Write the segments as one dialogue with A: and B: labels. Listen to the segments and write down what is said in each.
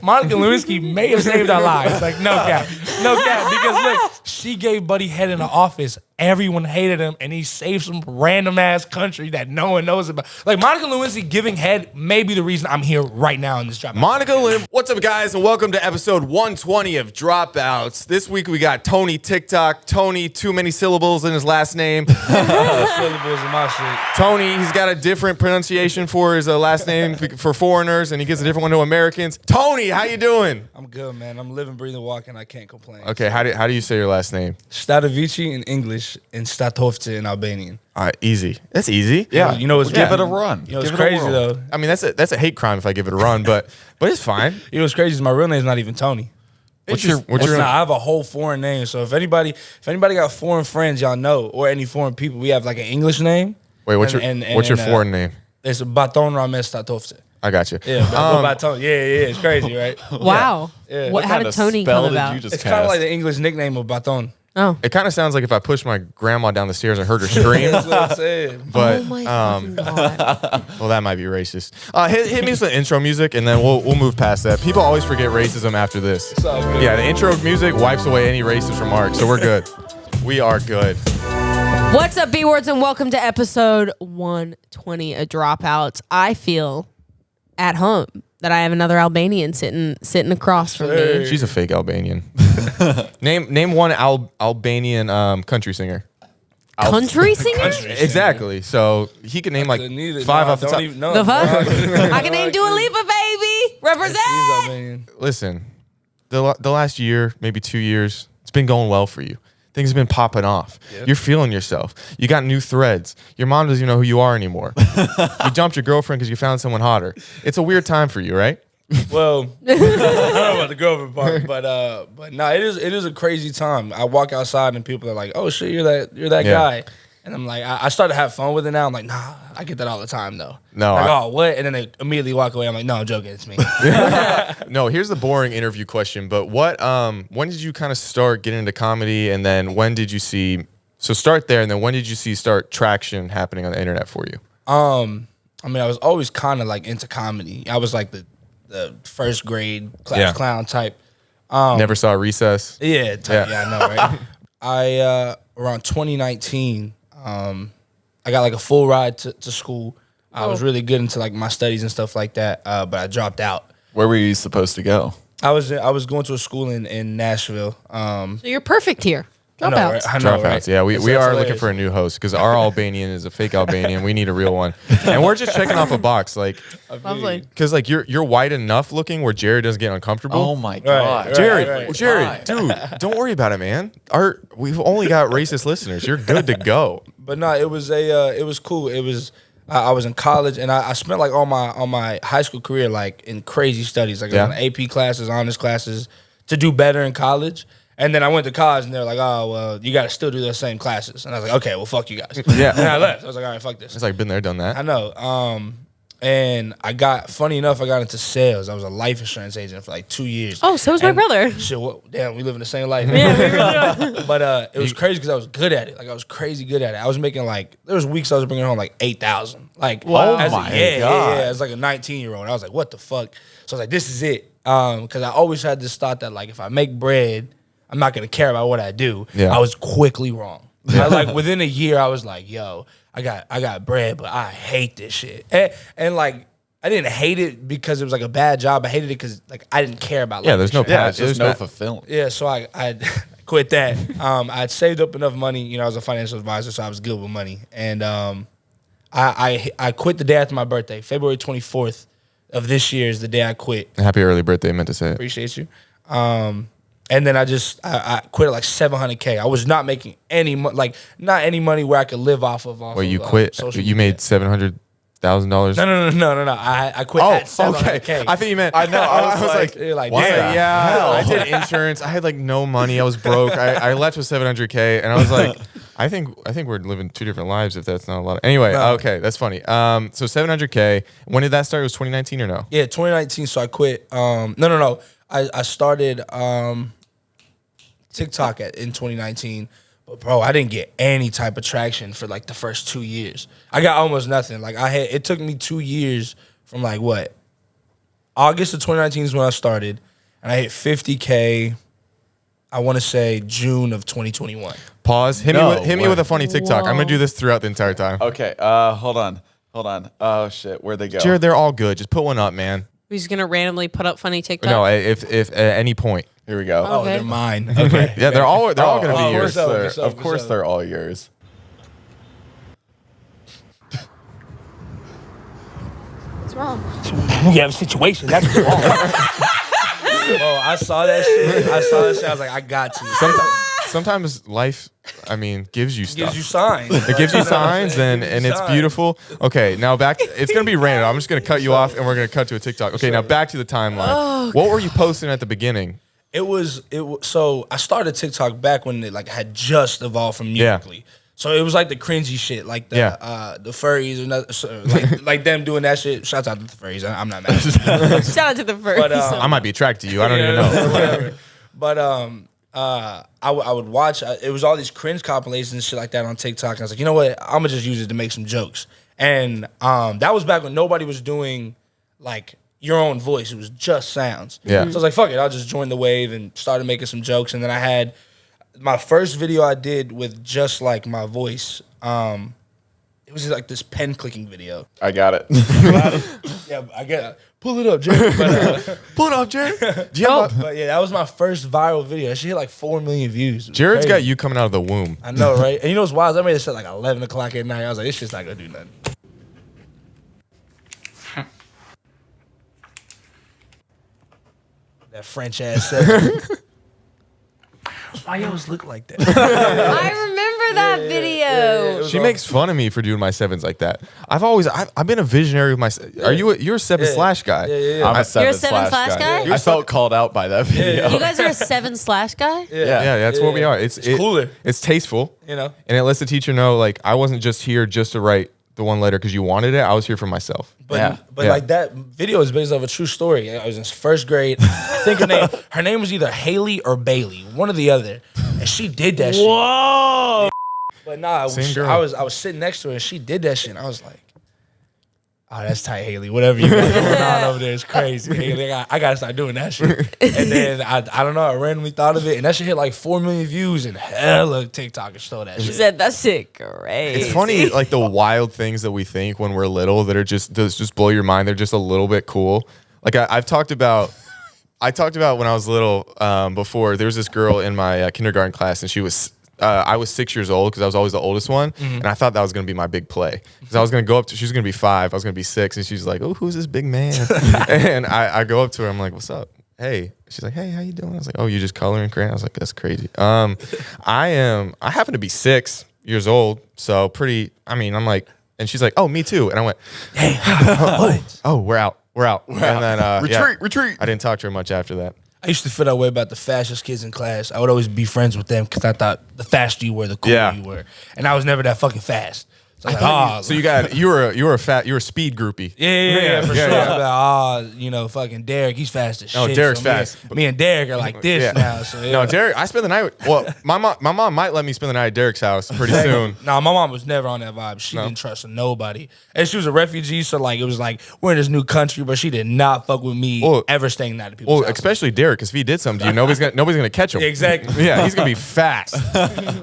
A: Monica Lewinsky may have saved our lives. Like, no cap. Because look, she gave Buddy head in the office. Everyone hated him, and he saved some random ass country that no one knows about. Like, Monica Lewinsky giving head may be the reason I'm here right now in this Dropout.
B: Monica Lim, what's up, guys, and welcome to episode 120 of Dropouts. This week we got Tony TikTok. Tony, too many syllables in his last name.
A: Syllables in my shit.
B: Tony, he's got a different pronunciation for his last name for foreigners, and he gives a different one to Americans. Tony, how you doing?
A: I'm good, man. I'm living, breathing, walking. I can't complain.
B: Okay, how do you say your last name?
A: Statovci in English and Statovci in Albanian.
B: All right, easy. That's easy.
A: Yeah, you know what's
C: give it a run.
A: You know what's
C: Give it a
A: crazy
C: whirl.
A: though?
B: I mean, that's a hate crime if I give it a run, but it's fine.
A: You know what's crazy is my real name's not even Tony.
B: What's your
A: I have a whole foreign name. So if anybody got foreign friends, y'all know, or any foreign people, we have like an English name.
B: Wait, what's your foreign name?
A: It's Baton Rames Statovci.
B: I got you.
A: Yeah, Baton. Yeah, it's crazy, right?
D: Wow.
A: Yeah.
D: How did Tony come about?
A: It's kind of like the English nickname of Baton.
D: Oh.
B: It kind of sounds like if I pushed my grandma down the stairs and heard her scream.
A: That's what I'm saying.
B: But
D: Oh my fucking God.
B: well, that might be racist. Hit me with some intro music, and then we'll move past that. People always forget racism after this.
A: It's all good.
B: Yeah, the intro music wipes away any racist remarks, so we're good. We are good.
D: What's up, B-Words, and welcome to episode 120 of Dropouts. I feel at home that I have another Albanian sitting across from me.
B: She's a fake Albanian. name one Albanian country singer.
D: Country singer?
B: Exactly. So he could name like five off the top.
D: The fuck? I can name Dua Lipa, baby. Represent.
B: Listen, the last year, maybe 2 years, it's been going well for you. Things have been popping off. Yep. You're feeling yourself. You got new threads. Your mom doesn't even know who you are anymore. You dumped your girlfriend because you found someone hotter. It's a weird time for you, right?
A: Well, I don't know about the girlfriend part, but no, it is a crazy time. I walk outside and people are like, "Oh shit, you're that guy," and I'm like, I start to have fun with it now. I'm like, nah, I get that all the time though.
B: No,
A: like, oh what? And then they immediately walk away. I'm like, no, I'm joking, it's me.
B: No, here's the boring interview question. But when did you kind of start getting into comedy, and then when did you see? So start there, and then when did you see start traction happening on the internet for you?
A: I mean, I was always kind of like into comedy. I was like the first grade class clown type.
B: Never saw Recess.
A: Yeah, I know, right? I around 2019, I got like a full ride to school. I was really good into like my studies and stuff like that, but I dropped out.
C: Where were you supposed to go?
A: I was going to a school in Nashville.
D: So you're perfect here.
A: Dropouts.
D: Dropouts.
B: Dropouts.
A: Right?
B: Yeah, we are
A: hilarious.
B: looking for a new host because our Albanian is a fake Albanian. We need a real one, and we're just checking off a box, like,
D: Lovely.
B: because like you're white enough looking where Jared doesn't get uncomfortable.
C: Oh my God.
A: Right.
B: Jared, dude, don't worry about it, man. We've only got racist listeners. You're good to go.
A: But no, it was cool. It was I was in college and I spent like all my high school career like in crazy studies, like in AP classes, honors classes, to do better in college. And then I went to college, and they're like, "Oh, well, you got to still do those same classes." And I was like, "Okay, well, fuck you guys."
B: Yeah.
A: And I left. I was like, "All right, fuck this."
B: It's like been there, done that.
A: I know. And funny enough, I got into sales. I was a life insurance agent for like 2 years.
D: Oh, so was my brother.
A: Shit, damn, we live in the same life.
D: Yeah, we really do.
A: But it was crazy because I was good at it. Like I was crazy good at it. I was making like there was weeks I was bringing home like 8,000. Like
C: Wow.
A: as
C: Oh my
A: God. Yeah. As like a 19-year-old, I was like, "What the fuck?" So I was like, "This is it." Because I always had this thought that like if I make bread, I'm not gonna care about what I do.
B: Yeah.
A: I was quickly wrong. I, like within a year, I was like, "Yo, I got bread, but I hate this shit." And like I didn't hate it because it was like a bad job. I hated it because like I didn't care about.
B: Yeah, there's no
C: Yeah,
B: path.
C: there's no fulfillment.
A: Yeah, so I quit that. I'd saved up enough money. You know, I was a financial advisor, so I was good with money. And I quit the day after my birthday, February 24th of this year is the day I quit.
B: Happy early birthday, meant to say it.
A: Appreciate you. And then I quit at like $700K. I was not making any money, not any money where I could live off of.
B: Wait, you quit?
A: social
B: You
A: media.
B: made $700,000?
A: No. I quit at $700K.
B: Okay. I think you meant.
C: I know. I was like,
A: You're like,
C: what
A: damn.
C: the
B: Yeah,
C: hell?
B: I did insurance. I had like no money. I was broke. I left with $700K, and I was like, I think we're living two different lives if that's not a lot. Anyway, okay, that's funny. So $700K. When did that start? It was 2019 or no?
A: Yeah, 2019. So I quit. No. I started TikTok in 2019. But bro, I didn't get any type of traction for like the first 2 years. I got almost nothing. Like it took me 2 years from like what? August of 2019 is when I started, and I hit 50K. I want to say June of 2021.
B: Pause. Hit me with a funny TikTok.
D: Whoa.
B: I'm gonna do this throughout the entire time.
C: Okay. Hold on. Oh shit. Where'd they go?
B: Jared, they're all good. Just put one up, man.
D: We're just gonna randomly put up funny TikTok.
B: No, if at any point.
C: Here we go.
A: Oh,
D: Okay.
A: they're mine. Okay.
B: Yeah, they're all gonna be yours.
C: Of course, they're all yours.
D: What's wrong?
A: You have a situation. That's what's wrong. Oh, I saw that shit. I was like, I got to.
B: Sometimes life, gives you stuff.
A: Gives you signs.
B: It gives you signs and it's beautiful. Okay, now back. It's gonna be random. I'm just gonna cut you off and we're gonna cut to a TikTok. Okay, now back to the timeline. What were you posting at the begining?
A: It was so I started TikTok back when it like had just evolved from Musically. So it was like the cringy shit, like the furries and like them doing that shit. Shouts out to the furries. I'm not mad.
D: Shout out to the first.
A: But,
B: I might be attracted to you. I don't even know.
A: Whatever. But I would watch. It was all these cringe compilations and shit like that on TikTok. And I was like, you know what? I'm gonna just use it to make some jokes. And that was back when nobody was doing like your own voice. It was just sounds.
B: Yeah.
A: So I was like, fuck it. I'll just join the wave and started making some jokes. And then I had my first video I did with just like my voice. It was like this pen clicking video.
C: I got it.
A: Yeah, I get it. Pull it up, Jared. But,
B: Pull it up, Jared.
A: but yeah, that was my first viral video. That shit hit like 4 million views.
B: Jared's
A: Crazy.
B: got you coming out of the womb.
A: I know, right? And you know what's wild? I made this at like 11 o'clock at night. I was like, this shit's not gonna do nothing. That French ass set. Why you always look like that?
D: I remember that video.
B: She makes fun of me for doing my sevens like that. I've been a visionary with my. You're a 7/ guy?
A: Yeah.
C: I'm a 7/
D: You're a 7/ guy?
C: I felt called out by that video.
D: You guys are a 7/ guy?
B: Yeah, that's what we are. It's
A: cooler.
B: It's tasteful,
A: You know?
B: and it lets the teacher know like I wasn't just here just to write the one letter because you wanted it. I was here for myself.
A: But
C: Yeah.
A: like that video is based off a true story. I was in first grade. I think her name was either Haley or Bailey, one or the other, and she did that shit.
D: Whoa.
A: But nah,
B: Same girl.
A: I was sitting next to her and she did that shit. And I was like, oh, that's tight, Haley. Whatever you got going on over there is crazy, Haley. I gotta start doing that shit. And then I don't know, I randomly thought of it, and that shit hit like 4 million views, and hella TikTokers stole that
D: She
A: shit.
D: said that shit great.
B: It's funny, like the wild things that we think when we're little that are just blow your mind. They're just a little bit cool. Like I've talked about. I talked about when I was little. Before there was this girl in my kindergarten class, and she was. I was 6 years old because I was always the oldest one, and I thought that was going to be my big play because I was going to go up to. She was going to be 5. I was going to be 6, and she's like, "Oh, who's this big man?" And I go up to her. I'm like, "What's up?" Hey. She's like, "Hey, how you doing?" I was like, "Oh, you just coloring crayon?" I was like, "That's crazy." I happen to be 6 years old, so pretty. I'm like, and she's like, "Oh, me too." And I went,
A: Hey,
B: "Oh, we're out. And then
C: Retreat.
B: I didn't talk to her much after that.
A: I used to feel that way about the fastest kids in class. I would always be friends with them because I thought the faster you were, the cooler you were, and I was never that fucking fast. So I was like,
B: So you were a speed groupie.
A: Yeah, for sure.
B: Yeah.
A: I'm like, fucking Derek, he's fast as shit.
B: Oh, Derek's
A: So
B: fast.
A: Me and Derek are like this
B: Yeah.
A: now. So yeah.
B: No, Derek. I spent the night. Well, my mom might let me spend the night at Derek's house pretty soon.
A: No, my mom was never on that vibe. She didn't trust nobody, and she was a refugee. So like, it was like we're in this new country, but she did not fuck with me ever staying at people's
B: Well,
A: house.
B: especially Derek, because if he did something to you, nobody's gonna catch him.
A: Exactly.
B: Yeah, he's gonna be fast.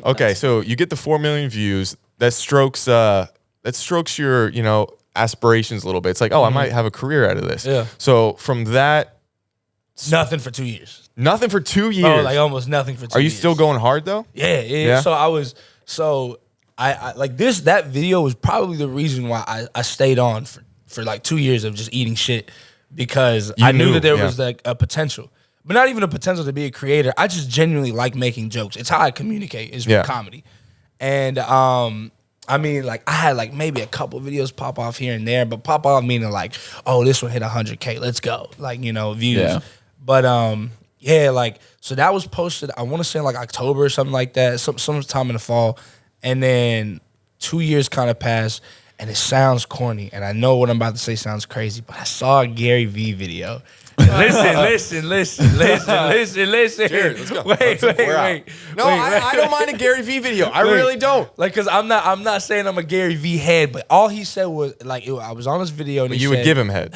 B: Okay, so you get the 4 million views. That strokes your aspirations a little bit. It's like, oh, I might have a career out of this.
A: Yeah.
B: So from that,
A: Nothing for 2 years.
B: nothing for 2 years.
A: Oh, like almost nothing for 2 years.
B: Are you still going hard though?
A: Yeah. So I like this. That video was probably the reason why I stayed on for like 2 years of just eating shit because I knew that there was like a potential, but not even a potential to be a creator. I just genuinely like making jokes. It's how I communicate is with comedy, and like I had like maybe a couple videos pop off here and there, but pop off meaning like, oh, this one hit 100K, let's go, like views.
C: Yeah.
A: But like so that was posted. I want to say in like October or something like that, sometime in the fall, and then 2 years kind of passed, and it sounds corny, and I know what I'm about to say sounds crazy, but I saw a Gary Vee video, Listen.
B: Jared, let's go.
A: Wait.
B: No, I don't mind a Gary Vee video. I really don't.
A: Like, cause I'm not saying I'm a Gary Vee head, but all he said was like, I was on this video and
B: You would give him head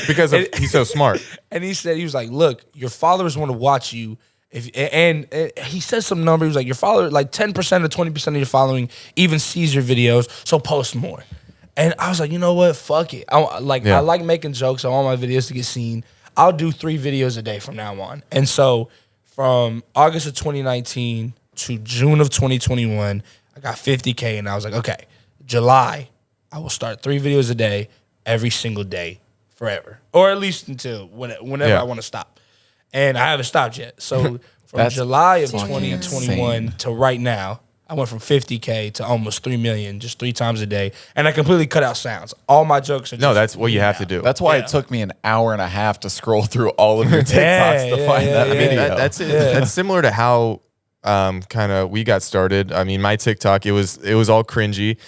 B: because he's so smart.
A: And he was like, look, your followers want to watch you. And he said some number. He was like, your follower, like 10% or 20% of your following even sees your videos, so post more. And I was like, you know what? Fuck it. I like making jokes. I want my videos to get seen. I'll do 3 videos a day from now on. And so from August of 2019 to June of 2021, I got 50K. And I was like, okay, July, I will start 3 videos a day every single day forever. Or at least until whenever I want to stop. And I haven't stopped yet. So from July of 2021 to right now, I went from 50K to almost 3 million just 3 times a day. And I completely cut out sounds. All my jokes are just
B: that's what you have to do.
C: That's why it took me an hour and a half to scroll through all of your TikToks to find that video.
B: That's it. That's similar to how kind of we got started. I mean, my TikTok, it was all cringy.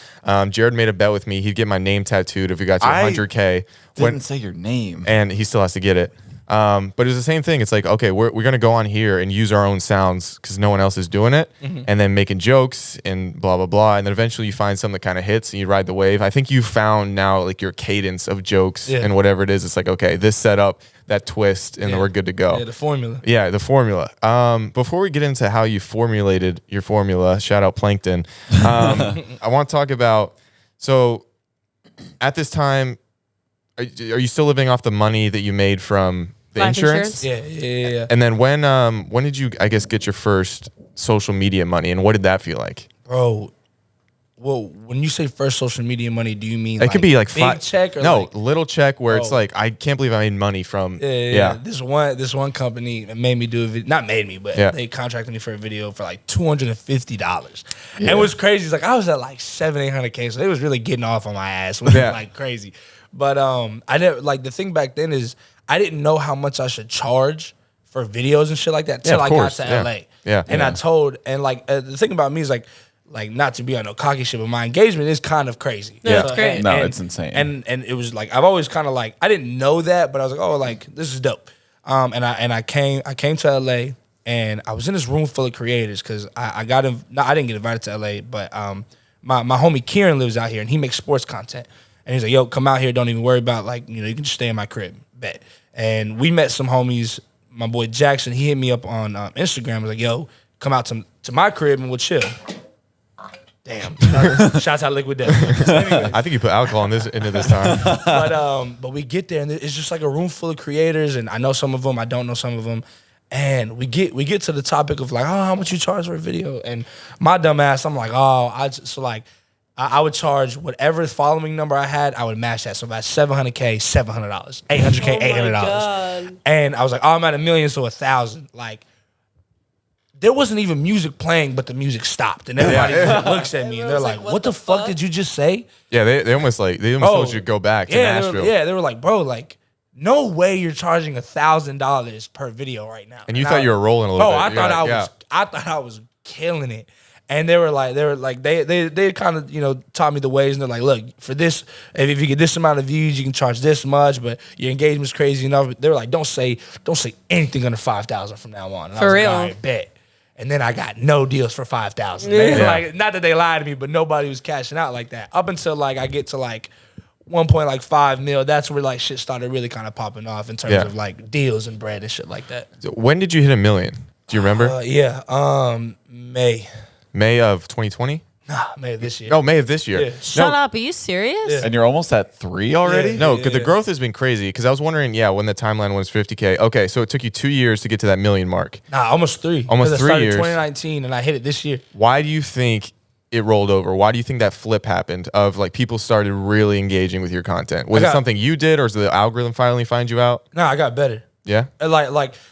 B: Jared made a bet with me. He'd get my name tattooed if we got to 100K.
C: Didn't say your name.
B: And he still has to get it. But it was the same thing. It's like, okay, we're going to go on here and use our own sounds because no one else is doing it. And then making jokes and blah, blah, blah. And then eventually you find something that kind of hits and you ride the wave. I think you found now like your cadence of jokes and whatever it is. It's like, okay, this setup, that twist, and then we're good to go.
A: Yeah, the formula.
B: Yeah, the formula. Before we get into how you formulated your formula, shout out Plankton, I want to talk about, so at this time, are you still living off the money that you made from the insurance?
A: Yeah.
B: And then when did you, I guess, get your first social media money, and what did that feel like?
A: Bro, well, when you say first social media money, do you mean
B: It could be like
A: big check or
B: little check where it's like, I can't believe I made money from.
A: Yeah. This one company made me do a video, not made me, but they contracted me for a video for like $250. And it was crazy. It's like I was at like 700-800K, so they was really getting off on my ass, which was like crazy. But I didn't like the thing back then is I didn't know how much I should charge for videos and shit like that till I got to LA.
B: Yeah.
A: And I told, and like the thing about me is like not to be on no cocky shit, but my engagement is kind of crazy.
D: Yeah, it's great.
C: It's insane.
A: And it was like I've always kind of like I didn't know that, but I was like, oh, like this is dope. And I came to LA and I was in this room full of creators because I didn't get invited to LA, but my homie Kieran lives out here and he makes sports content. And he's like, yo, come out here. Don't even worry about you can just stay in my crib. Bet. And we met some homies. My boy Jackson, he hit me up on Instagram. Was like, yo, come out to my crib and we'll chill. Damn. Shouts out Liquid Death. So anyway.
B: I think you put alcohol into this time.
A: But we get there and it's just like a room full of creators. And I know some of them. I don't know some of them. And we get to the topic of like, oh, how much you charge for a video? And my dumb ass, I'm like, I would charge whatever following number I had, I would match that. So if I had 700K, $700, 800K, $800. And I was like, oh, I'm at $1 million, so 1,000. Like, there wasn't even music playing, but the music stopped. And everybody just looks at me and they're like, what the fuck did you just say?
B: Yeah, they almost told you to go back to Nashville.
A: They were like, bro, like, no way you're charging $1,000 per video right now.
B: And you thought you were rolling a little bit.
A: I thought I was killing it. And they kind of, taught me the ways, and they're like, look, for this, if you get this amount of views, you can charge this much, but your engagement's crazy enough. They were like, don't say anything under 5,000 from now on. And
D: for real?
A: Like, all right, bet. And then I got no deals for 5,000. Like, not that they lied to me, but nobody was cashing out like that. Up until like I get to like 1.5 mil, that's where like shit started really kind of popping off in terms of like deals and bread and shit like that.
B: So when did you hit $1 million? Do you remember? May of 2020?
A: Nah, May of this year.
B: Oh, May of this year.
A: Yeah.
D: Shut up. Are you serious?
A: Yeah.
C: And you're almost at 3 already?
B: No, because the growth has been crazy. Because I was wondering, when the timeline was 50K. Okay, so it took you 2 years to get to that $1 million mark.
A: Nah, almost 3.
B: Almost 3 years.
A: 2019, and I hit it this year.
B: Why do you think it rolled over? Why do you think that flip happened of like people started really engaging with your content? Was it something you did, or did the algorithm finally find you out?
A: Nah, I got better.
B: Yeah.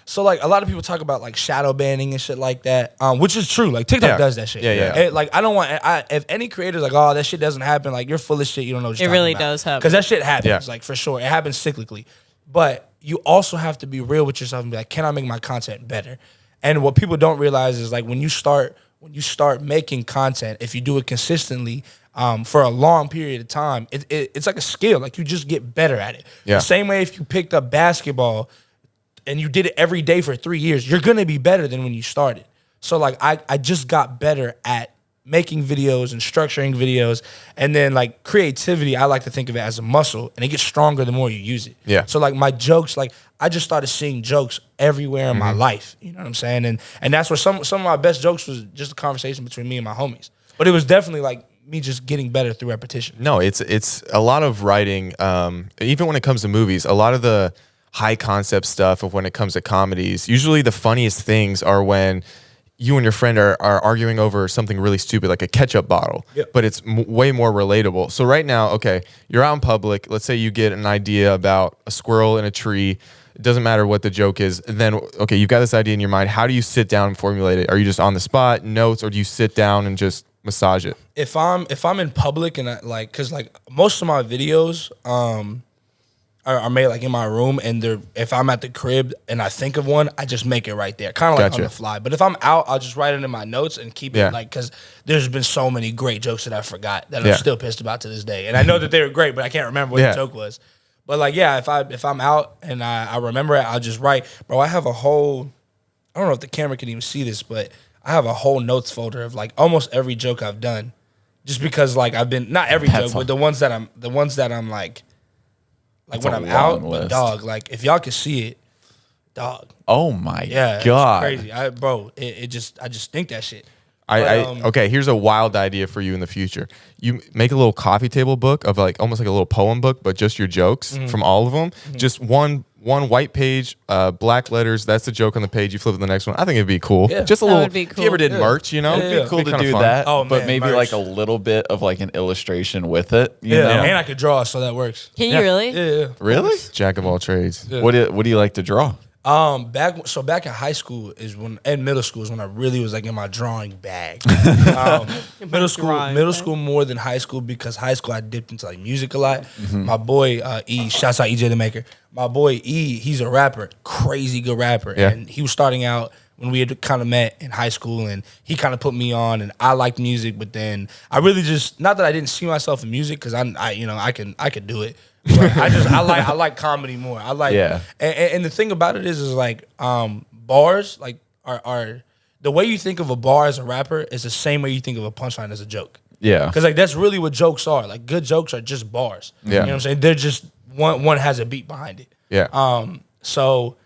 A: So a lot of people talk about like shadow banning and shit like that, which is true. Like TikTok does that shit.
B: Yeah.
A: I don't want if any creator's like, oh, that shit doesn't happen, like you're full of shit. You don't know what you're
D: talking about. It really
A: about.
D: does happen.
A: Because that shit happens, like for sure. It happens cyclically. But you also have to be real with yourself and be like, can I make my content better? And what people don't realize is like when you start making content, if you do it consistently, for a long period of time, it's like a skill. Like you just get better at it.
B: Yeah.
A: The same way if you picked up basketball, and you did it every day for 3 years, you're gonna be better than when you started. So like I just got better at making videos and structuring videos, and then like creativity, I like to think of it as a muscle, and it gets stronger the more you use it.
B: Yeah.
A: So like my jokes, like I just started seeing jokes everywhere in my life. You know what I'm saying? And that's where some of my best jokes was just a conversation between me and my homies. But it was definitely like me just getting better through repetition.
B: No, it's a lot of writing. Even when it comes to movies, a lot of the high concept stuff of when it comes to comedies, usually the funniest things are when you and your friend are arguing over something really stupid, like a ketchup bottle, but it's way more relatable. So right now, okay, you're out in public. Let's say you get an idea about a squirrel in a tree. It doesn't matter what the joke is. And then, okay, you've got this idea in your mind. How do you sit down and formulate it? Are you just on the spot, notes, or do you sit down and just massage it?
A: If I'm in public and cause like most of my videos, are made like in my room, and if I'm at the crib and I think of one, I just make it right there, kind of like on the fly. But if I'm out, I'll just write it in my notes and keep it like, because there's been so many great jokes that I forgot that I'm still pissed about to this day, and I know that they were great, but I can't remember what the joke was. But like, yeah, if I'm out and I remember it, I'll just write. Bro, I have a whole, I don't know if the camera can even see this, but I have a whole notes folder of like almost every joke I've done, just because like I've been, not every joke, but the ones that I'm like when I'm out, but dog, like if y'all can see it, dog.
C: Oh my
A: it's
C: God.
A: crazy. I just think that shit.
B: Okay, here's a wild idea for you in the future. You make a little coffee table book of like almost like a little poem book, but just your jokes from all of them. Just one white page, black letters. That's the joke on the page. You flip to the next one. I think it'd be cool.
A: Yeah.
B: Just a
D: That
B: little.
D: would be
B: If you ever did merch, you know,
C: It'd be cool to do
B: fun.
C: that.
A: Oh,
C: but
A: man,
C: maybe
A: merch.
C: like a little bit of like an illustration with it. You know?
A: And I could draw, so that works.
D: Can you really?
A: Yeah.
C: Really?
B: Jack of all trades.
A: Yeah.
C: What do you like to draw?
A: Back in high school and middle school is when I really was like in my drawing bag. Middle school more than high school, because high school I dipped into like music a lot. My boy E, shouts out EJ the Maker. My boy E, he's a rapper, crazy good rapper, and he was starting out when we had kind of met in high school, and he kind of put me on, and I liked music, but then I really just, not that I didn't see myself in music, because I could do it. But I like comedy more. I like and the thing about it is like bars like are the way you think of a bar as a rapper is the same way you think of a punchline as a joke.
C: Yeah.
A: Because like that's really what jokes are. Like good jokes are just bars.
B: Yeah.
A: You know what I'm saying? They're just one has a beat behind it.
B: Yeah.
A: So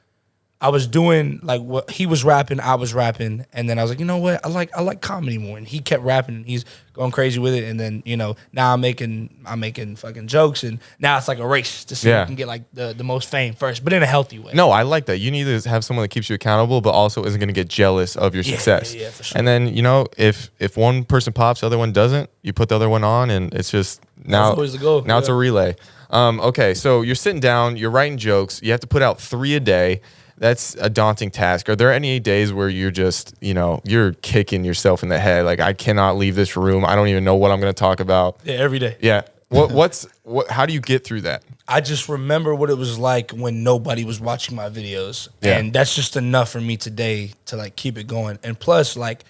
A: I was doing like what he was rapping, I was rapping, and then I was like, you know what? I like comedy more. And he kept rapping and he's going crazy with it. And then, now I'm making fucking jokes, and now it's like a race to see who can get like the most fame first, but in a healthy way.
B: No, I like that. You need to have someone that keeps you accountable, but also isn't going to get jealous of your success.
A: Yeah, for sure.
B: And then, if one person pops, the other one doesn't, you put the other one on, and it's just now.
A: That's always the goal.
B: Now it's a relay. Okay, so you're sitting down, you're writing jokes. You have to put out 3 a day. That's a daunting task. Are there any days where you're just, you're kicking yourself in the head? Like, I cannot leave this room. I don't even know what I'm going to talk about.
A: Yeah, every day.
B: Yeah. How do you get through that?
A: I just remember what it was like when nobody was watching my videos.
B: Yeah.
A: And that's just enough for me today to like keep it going. And plus, like,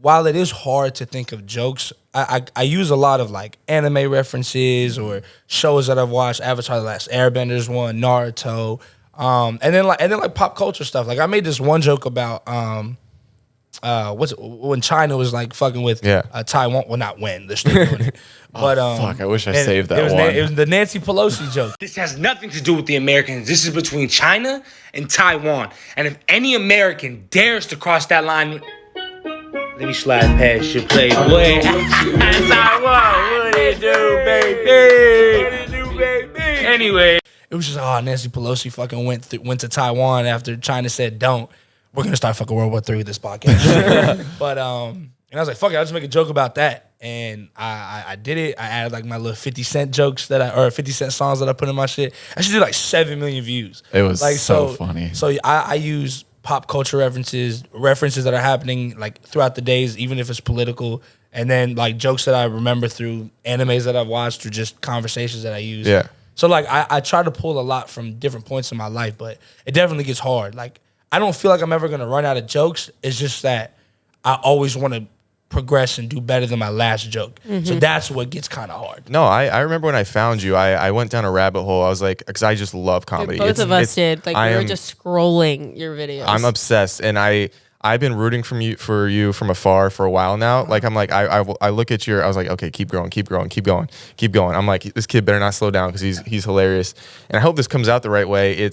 A: while it is hard to think of jokes, I use a lot of like anime references or shows that I've watched. Avatar: The Last Airbender's one, Naruto. And then like pop culture stuff. Like I made this one joke about when China was like fucking with Taiwan. Well, not when, they're still doing it. But
C: fuck, I wish I saved that one.
A: It was the Nancy Pelosi joke.
E: This has nothing to do with the Americans. This is between China and Taiwan. And if any American dares to cross that line, let me slide past your playboy. Taiwan, what it do, baby? What it do, baby? Anyway.
A: It was just, Nancy Pelosi fucking went to Taiwan after China said don't. We're gonna start fucking World War III with this podcast. But and I was like, fuck it, I'll just make a joke about that. And I did it. I added like my little 50 Cent jokes or 50 Cent songs that I put in my shit. I should do like 7 million views.
C: It was
A: like
C: so funny.
A: So I use pop culture references that are happening like throughout the days, even if it's political, and then like jokes that I remember through animes that I've watched or just conversations that I use.
B: Yeah.
A: So like I try to pull a lot from different points in my life, but it definitely gets hard. Like I don't feel like I'm ever gonna run out of jokes. It's just that I always want to progress and do better than my last joke. So that's what gets kind of hard.
B: No, I remember when I found you, I went down a rabbit hole. I was like, because I just love comedy.
D: Both of us did. Like we were just scrolling your videos.
B: I'm obsessed, and I've been rooting for you from afar for a while now. Like I'm like I look at I was like, okay, keep going. I'm like, this kid better not slow down because he's hilarious, and I hope this comes out the right way.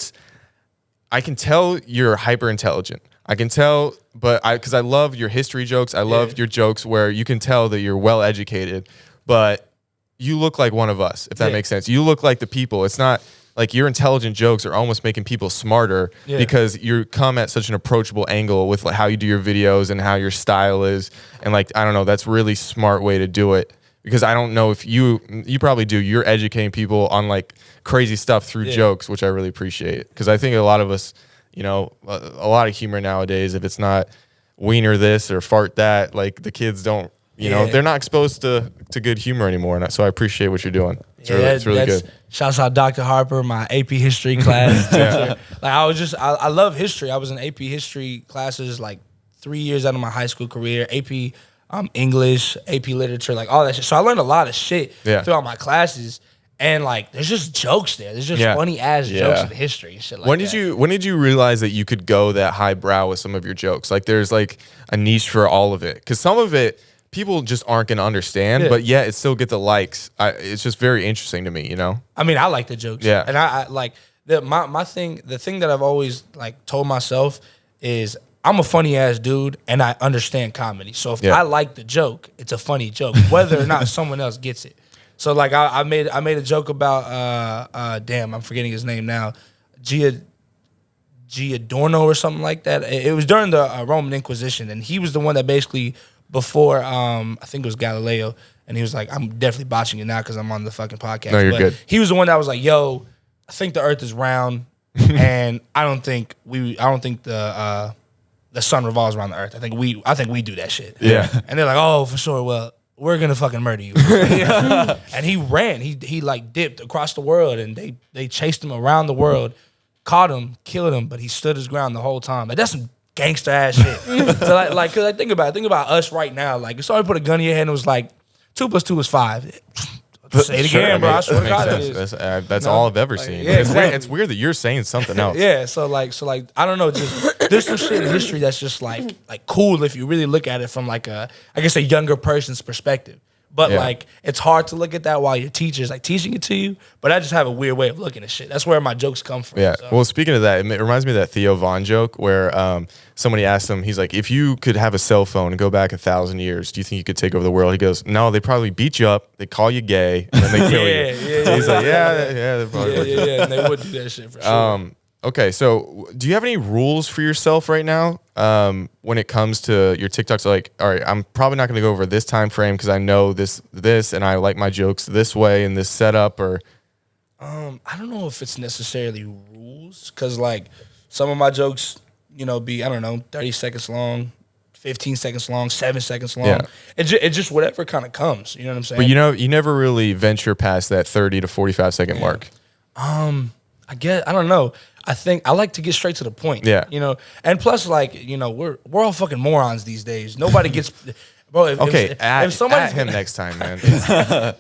B: I can tell you're hyper intelligent. I can tell, but because I love your history jokes. I love your jokes where you can tell that you're well educated, but you look like one of us, if that makes sense. You look like the people. It's not like your intelligent jokes are almost making people smarter because you come at such an approachable angle with like how you do your videos and how your style is. And like, I don't know, that's really smart way to do it. Because I don't know if you probably do. You're educating people on like crazy stuff through jokes, which I really appreciate. Because I think a lot of us, a lot of humor nowadays, if it's not wiener this or fart that, like the kids don't, they're not exposed to good humor anymore. And so I appreciate what you're doing. It's really good.
A: Shouts out Dr. Harper, my AP history class teacher. Like I love history. I was in AP history classes like 3 years out of my high school career. AP English, AP literature, like all that shit. So I learned a lot of shit throughout my classes. And like, there's just jokes there. There's just funny ass jokes in history and shit like that.
B: When did you realize that you could go that highbrow with some of your jokes? Like, there's like a niche for all of it. Because some of it, people just aren't going to understand, but yet it still get the likes. It's just very interesting to me,
A: I mean, I like the jokes.
B: Yeah.
A: And I like, my thing, the thing that I've always like told myself is I'm a funny ass dude and I understand comedy. So if I like the joke, it's a funny joke, whether or not someone else gets it. So like I made a joke about damn, I'm forgetting his name now, Giordano or something like that. It was during the Roman Inquisition, and he was the one that basically before I think it was Galileo, and he was like, I'm definitely botching it now because I'm on the fucking podcast.
B: No, you're good.
A: He was the one that was like, yo, I think the Earth is round, and I don't think the sun revolves around the Earth. I think we do that shit.
B: Yeah.
A: And they're like, oh, for sure. Well, we're gonna fucking murder you. And he ran. He like dipped across the world, and they chased him around the world, caught him, killed him, but he stood his ground the whole time. Like that's some gangster ass shit. So like, cause I think about us right now. Like if somebody put a gun in your head and it was like 2 + 2 is 5. Say it again, bro. I swear to God, it is.
B: That's all I've ever seen.
A: Yeah,
B: it's weird that you're saying something else.
A: Yeah, so like I don't know, just there's some shit in history that's just like cool if you really look at it from like a younger person's perspective. But like it's hard to look at that while your teacher's like teaching it to you. But I just have a weird way of looking at shit. That's where my jokes come from.
B: Yeah.
A: So.
B: Well, speaking of that, it reminds me of that Theo Von joke where somebody asked him, he's like, if you could have a cell phone and go back 1,000 years, do you think you could take over the world? He goes, no, they probably beat you up, they call you gay, and then they kill you. So he's like, yeah, they probably would.
A: Yeah, and they would do that shit for sure.
B: Okay, so do you have any rules for yourself right now when it comes to your TikToks? Like, all right, I'm probably not going to go over this time frame because I know this, and I like my jokes this way and this setup. Or
A: I don't know if it's necessarily rules because like some of my jokes, be 30 seconds long, 15 seconds long, 7 seconds long. Yeah. It's just whatever kind of comes. You know what I'm saying?
B: But you never really venture past that 30 to 45 second mark.
A: I guess I don't know. I think I like to get straight to the point.
B: Yeah.
A: And plus, like, we're all fucking morons these days. Nobody gets, bro. If somebody's
B: him next time, man.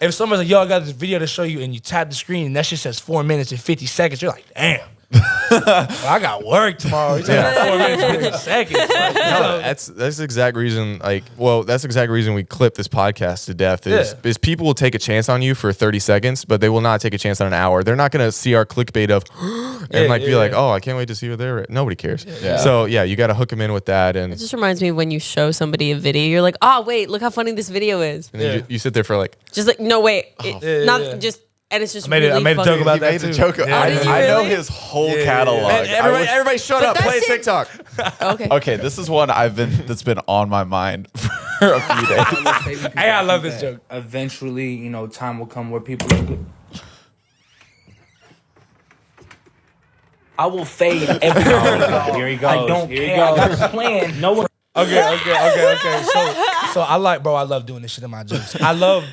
A: If somebody's like, yo, I got this video to show you, and you tap the screen and that shit says 4 minutes and 50 seconds, you're like, damn. Well, I got work tomorrow. You're talking 4 minutes and 50 seconds. Like,
B: that's the exact reason. That's the exact reason we clip this podcast to death. Is people will take a chance on you for 30 seconds, but they will not take a chance on an hour. They're not gonna see our clickbait of and be like, oh, I can't wait to see what they're. Nobody cares. Yeah. So you got to hook them in with that. And
D: it just reminds me of when you show somebody a video, you're like, oh wait, look how funny this video is.
B: And then you sit there for like,
D: just like, no wait, just. And it's just I made
A: a joke about that too.
C: I know his whole catalog.
B: Man, everybody shut up. Play TikTok.
C: Okay, this is one that's been on my mind for a few days.
A: Hey, I love this joke.
E: Eventually, time will come where people are good. I will fade every time. Here he goes. I don't care. I got a plan. No one.
A: Okay. So I love doing this shit in my jokes. I love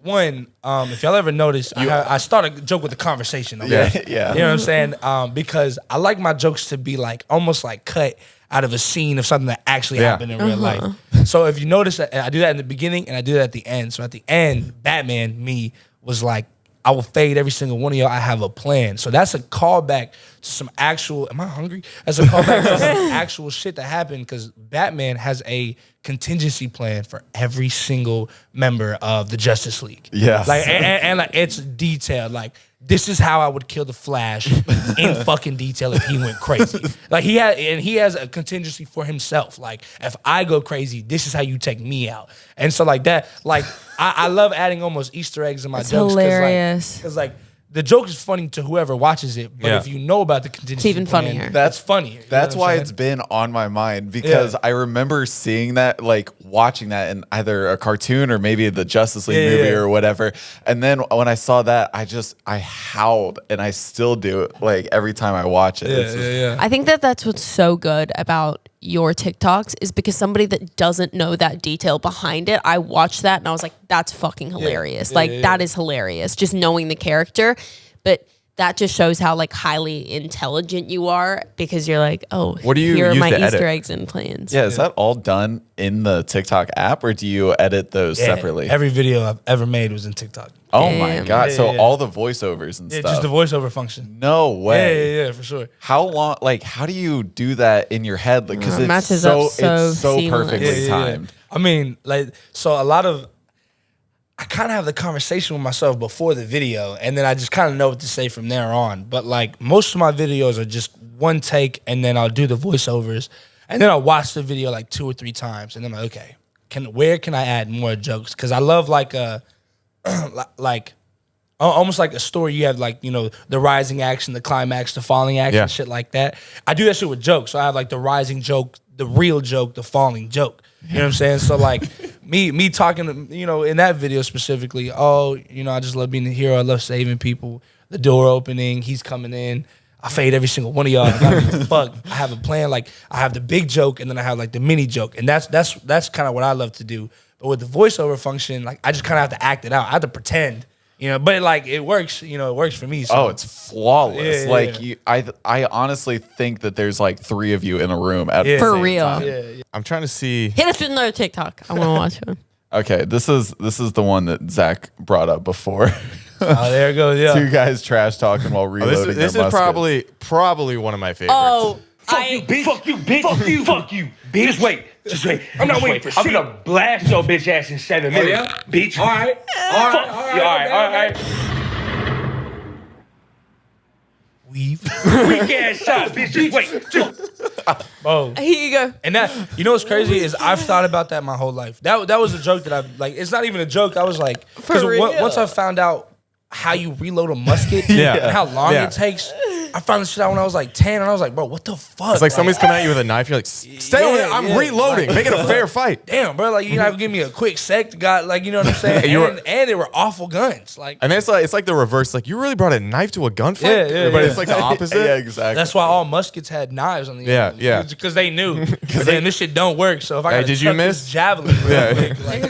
A: one. If y'all ever notice, I start a joke with a conversation. Okay?
C: Yeah.
A: You know what I'm saying? Because I like my jokes to be like almost like cut out of a scene of something that actually happened in real life. So if you notice that, I do that in the beginning and I do that at the end. So at the end, Batman, me, was like, I will fade every single one of y'all. I have a plan. So that's a callback to some actual, am I hungry? That's a callback to some actual shit that happened because Batman has a contingency plan for every single member of the Justice League.
C: Yes.
A: Like, and like, it's detailed. Like, this is how I would kill the Flash in fucking detail if he went crazy. Like he has a contingency for himself. Like if I go crazy, this is how you take me out. And so like that, like I love adding almost Easter eggs in my jokes.
D: Hilarious.
A: Because like the joke is funny to whoever watches it, but if you know about the contingency,
D: It's even
A: plan,
D: funnier.
A: That's funnier.
C: That's why it's been on my mind because I remember seeing that, like watching that in either a cartoon or maybe the Justice League movie or whatever. And then when I saw that, I howled, and I still do it like every time I watch it.
D: I think that's what's so good about your TikToks is because somebody that doesn't know that detail behind it, I watched that and I was like, that's fucking hilarious. That is hilarious. Just knowing the character. But that just shows how like highly intelligent you are because you're like, oh,
B: what do you
D: here are
B: use
D: my
B: to
D: Easter
B: edit?
D: eggs and plans.
C: Yeah, is that all done in the TikTok app, or do you edit those separately?
A: Every video I've ever made was in TikTok.
C: Oh my god! So
A: Yeah.
C: all the voiceovers and
A: Yeah,
C: stuff.
A: just the voiceover function.
C: No way.
A: Yeah, for sure.
C: How long? Like, how do you do that in your head? Because
D: It
C: it's
D: matches
C: so
D: up so
C: it's so
D: seamless.
C: perfectly timed.
A: I mean, like, so I kind of have the conversation with myself before the video, and then I just kind of know what to say from there on. But like most of my videos are just one take, and then I'll do the voiceovers, and then I'll watch the video like 2 or 3 times, and then I'm like, okay, where can I add more jokes? Because I love like like almost like a story. You have like, you know, the rising action, the climax, the falling action, shit like that. I do that shit with jokes. So I have like the rising joke, the real joke, the falling joke. You know what I'm saying? So like me talking, you know, in that video specifically, oh, you know, I just love being a hero. I love saving people. The door opening, he's coming in. I fade every single one of y'all. I gotta give a fuck. I have a plan. Like I have the big joke and then I have like the mini joke. And that's kind of what I love to do. But with the voiceover function, like I just kind of have to act it out. I have to pretend. You know, but like it works. You know, it works for me. So.
C: Oh, it's flawless.
A: Yeah,
C: like I honestly think that there's like 3 of you in a room at the
D: For
C: same
D: real.
C: time.
B: I'm trying to see.
D: Hit us with another TikTok. I want to watch one.
C: Okay, this is the one that Zach brought up before.
A: Oh, there it goes. Yeah.
C: 2 guys trash talking while
B: Oh,
C: reloading.
B: this
C: their
B: is
C: muskets.
B: probably one of my favorites.
D: Oh,
E: Fuck you, bitch. Fuck you, bitch. Fuck you. Fuck you, bitch. Just wait. Just wait. I'm not waiting for shit. I'm gonna blast your bitch ass in 7 minutes.
A: yeah?
E: Bitch.
A: All right.
E: All right.
A: Weave.
E: Weak ass shot, bitch. Just wait.
A: Bro.
D: here you go.
A: And that, you know what's crazy is I've thought about that my whole life. That was a joke that I like. It's not even a joke. I was like, because once I found out how you reload a musket and how long it takes, I found this shit out when I was like 10, and I was like, bro, what the fuck?
B: It's like somebody's coming at you with a knife. You're like, stay away. I'm reloading. Make it a fair fight.
A: Damn, bro, like you gotta give me a quick sec. Got like, you know what I'm saying? And they were awful guns. Like,
B: And it's like the reverse. Like you really brought a knife to a gunfight.
A: Yeah,
B: But
A: yeah.
B: it's like the opposite.
C: Yeah, exactly.
A: that's why all muskets had knives on the end.
B: Yeah.
A: Because they knew. Because this shit don't work. So if I
B: Hey,
A: gotta
B: did you
A: chuck
B: miss?
A: this javelin real quick, like,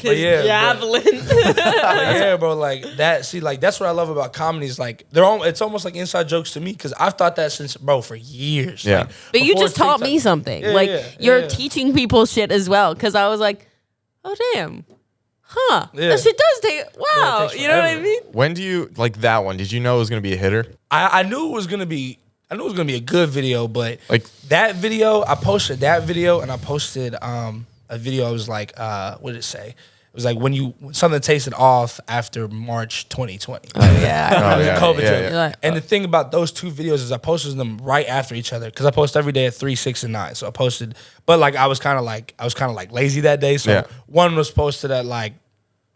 A: but yeah,
D: Javelin.
A: yeah, bro, like that. See, like that's what I love about comedies. Like it's almost like inside jokes to me because I've thought that since, bro, for years.
B: Yeah.
A: Like,
D: But you
A: before
D: just taught
A: TikTok.
D: me something.
A: Yeah,
D: like
A: yeah,
D: you're
A: yeah.
D: teaching people shit as well. Because I was like, oh damn, huh?
A: Yeah.
D: That shit does take. Wow,
A: takes
D: you know what I
A: forever.
D: mean?
B: When do you like that one? Did you know it was gonna be a hitter?
A: I knew it was gonna be. I knew it was gonna be a good video, but
B: Like-
A: that video, I posted that video, and I posted a video. I was like, what did it say? It was like when something tasted off after March 2020.
D: Yeah.
B: Oh,
A: It was a
B: yeah,
A: COVID
B: yeah,
A: joke.
B: yeah.
D: Like,
A: And the thing about those 2 videos is I posted them right after each other because I post every day at 3, 6, and 9. So I posted, but like I was kind of like lazy that day. So
B: Yeah.
A: one was posted at like,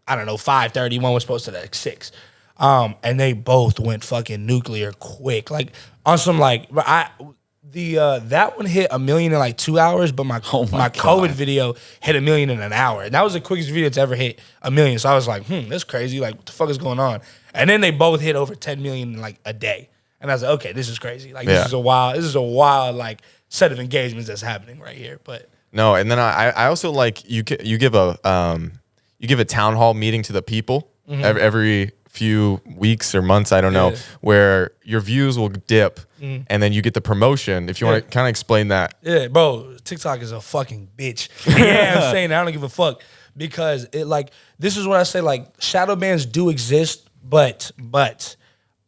A: I don't know, 5:30. One was posted at like 6. And they both went fucking nuclear quick. Like on some like that one hit 1 million in like 2 hours, but my COVID video hit 1 million in an hour. And that was the quickest video to ever hit 1 million. So I was like, that's crazy. Like, what the fuck is going on? And then they both hit over 10 million in like a day. And I was like, okay, this is crazy. Like this is a wild like set of engagements that's happening right here. But
B: No, and then I also like you give a town hall meeting to the people every few weeks or months, I don't know, where your views will dip and then you get the promotion. If you want to kind of explain that.
A: Yeah, bro, TikTok is a fucking bitch. Yeah, I'm saying I don't give a fuck because it like this is what I say, like shadow bans do exist, but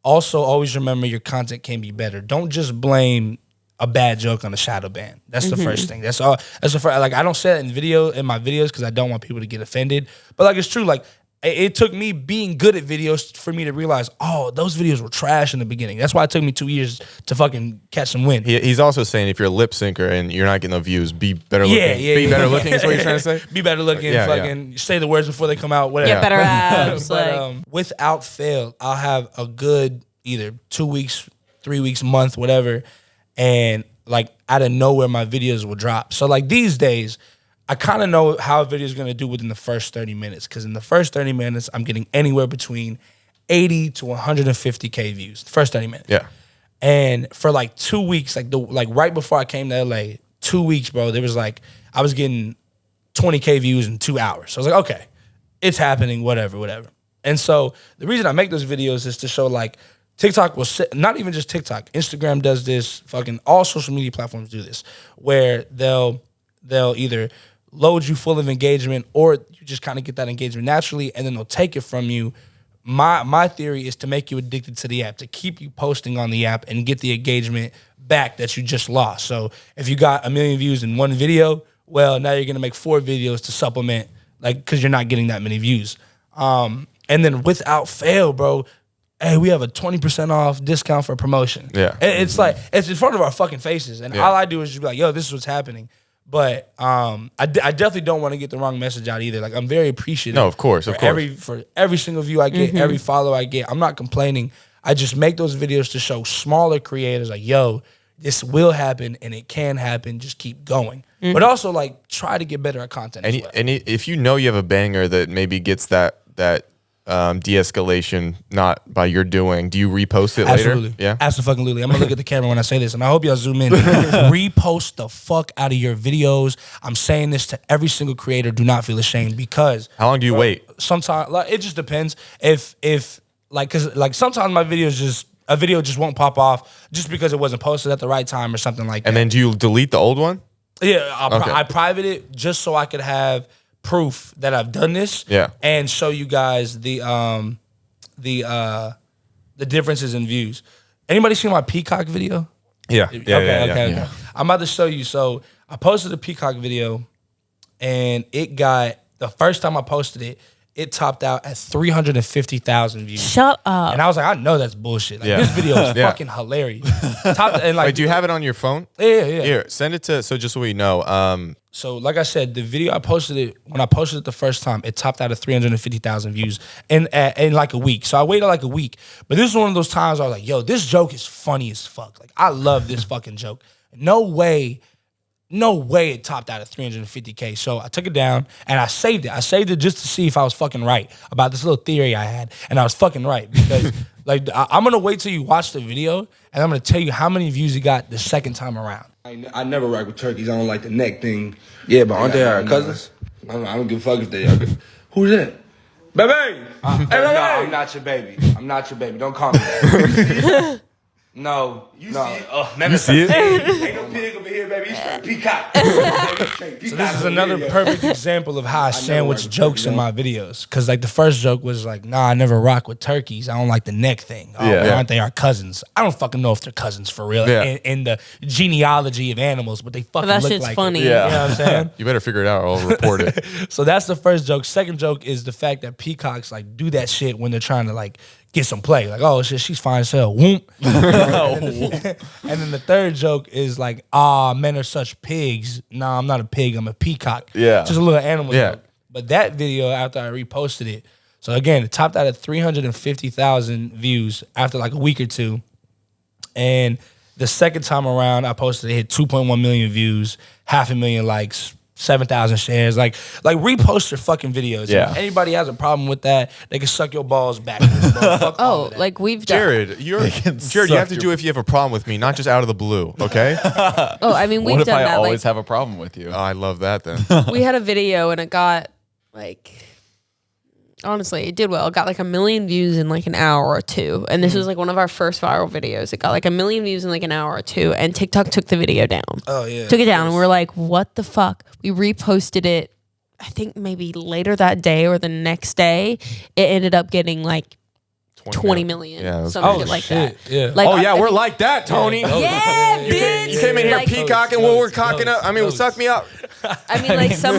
A: also always remember your content can be better. Don't just blame a bad joke on a shadow ban. That's the first thing. That's all. That's the first. Like I don't say that in my videos because I don't want people to get offended. But like it's true. Like it took me being good at videos for me to realize, oh, those videos were trash in the beginning. That's why it took me 2 years to fucking catch some wind.
B: He's also saying if you're a lip syncer and you're not getting the views, be better looking. Be better looking is what you're trying to say?
A: Be better looking. Say the words before they come out. Whatever.
D: Get better abs.
A: But without fail, I'll have a good either 2 weeks, 3 weeks, month, whatever. And like out of nowhere, my videos will drop. So like these days, I kind of know how a video is going to do within the first 30 minutes. Because in the first 30 minutes, I'm getting anywhere between 80 to 150K views. The first 30 minutes.
B: Yeah.
A: And for like 2 weeks, like right before I came to LA, 2 weeks, bro, there was like, I was getting 20K views in 2 hours. So I was like, okay, it's happening, whatever. And so the reason I make those videos is to show like, TikTok will not even just TikTok. Instagram does this. Fucking all social media platforms do this, where they'll either load you full of engagement or you just kind of get that engagement naturally, and then they'll take it from you. My theory is to make you addicted to the app, to keep you posting on the app and get the engagement back that you just lost. So if you got 1 million views in one video, well, now you're gonna make 4 videos to supplement, like because you're not getting that many views. And then without fail, bro. Hey, we have a 20% off discount for promotion.
B: Yeah.
A: It's like, it's in front of our fucking faces. And all I do is just be like, yo, this is what's happening. But I definitely don't want to get the wrong message out either. Like, I'm very appreciative.
B: No, of course.
A: For every single view I get, every follow I get. I'm not complaining. I just make those videos to show smaller creators like, yo, this will happen and it can happen. Just keep going. But also, like, try to get better at content as well.
B: And if you know you have a banger that maybe gets that de-escalation not by your doing, do you repost it
A: Absolutely.
B: later? Yeah,
A: absolutely. I'm gonna look at the camera when I say this, and I hope y'all zoom in. Repost the fuck out of your videos. I'm saying this to every single creator. Do not feel ashamed because
B: how long do you wait?
A: Sometimes, like, it just depends. If like, cause like sometimes my videos a video just won't pop off just because it wasn't posted at the right time or something like that.
B: And then do you delete the old one?
A: Yeah, I private it just so I could have proof that I've done this, and show you guys the differences in views. Anybody seen my peacock video?
B: Yeah.
A: Okay. I'm about to show you. So I posted a peacock video, and it got, the first time I posted it, it topped out at 350,000 views.
D: Shut up.
A: And I was like, I know that's bullshit. Like, this video is fucking hilarious.
B: Wait, do you have it on your phone?
A: Yeah.
B: Here, send it to, so just so we know.
A: So like I said, the video when I posted it the first time, it topped out at 350,000 views in like a week. So I waited like a week. But this is one of those times I was like, yo, this joke is funny as fuck. Like, I love this fucking joke. No way it topped out at 350K. So I took it down and I saved it. I saved it just to see if I was fucking right about this little theory I had. And I was fucking right because like I'm going to wait till you watch the video and I'm going to tell you how many views it got the second time around.
F: I never rock with turkeys. I don't like the neck thing. Yeah, but aren't they our cousins? I don't give a fuck if they are. Who's that? Baby! Hey, baby! No, I'm not your baby. I'm not your baby. Don't call me that. No. You see it?
B: You see it?
F: Ain't no pig over here, baby. You peacock.
A: So this is another perfect example of how I sandwich jokes in my videos. Because like the first joke was like, nah, I never rock with turkeys. I don't like the neck thing. Aren't they our cousins? I don't fucking know if they're cousins for real in the genealogy of animals, but they fucking
D: that
A: look
D: shit's
A: like
D: funny.
A: It. You know what I'm saying?
B: You better figure it out or I'll report it.
A: So that's the first joke. Second joke is the fact that peacocks like do that shit when they're trying to like get some play. Like, oh shit, she's fine as hell. Whoop. And then the third joke is like, men are such pigs. Nah, I'm not a pig, I'm a peacock.
C: Yeah.
A: Just a little animal joke. But that video, after I reposted it, so again, it topped out at 350,000 views after like a week or two. And the second time around, I posted it, hit 2.1 million views, 500,000 likes, 7,000 shares. Like repost your fucking videos.
C: Yeah.
A: If anybody has a problem with that, they can suck your balls backwards. Fuck all of that.
D: Like we've done.
B: Jared, you have to do it if you have a problem with me, not just out of the blue, okay?
D: Oh, I mean, we've
C: What if
D: done
C: I
D: that.
C: always
D: Like,
C: have a problem with you?
B: Oh, I love that then.
D: we had a video and it got like honestly, it did well. It got like 1 million views in like an hour or two. And this was like one of our first viral videos. It got like 1 million views in like an hour or two. And TikTok took the video down.
A: Oh, yeah.
D: Took it down. And we were like, what the fuck? We reposted it, I think maybe later that day or the next day. It ended up getting like 20 million.
B: Yeah,
D: something like that.
A: Yeah.
D: Like,
B: we're like that, Tony.
D: Yeah, bitch.
B: You came in here
D: Like,
B: peacocking while we're cocking up. I mean, suck me up.
D: I mean, like some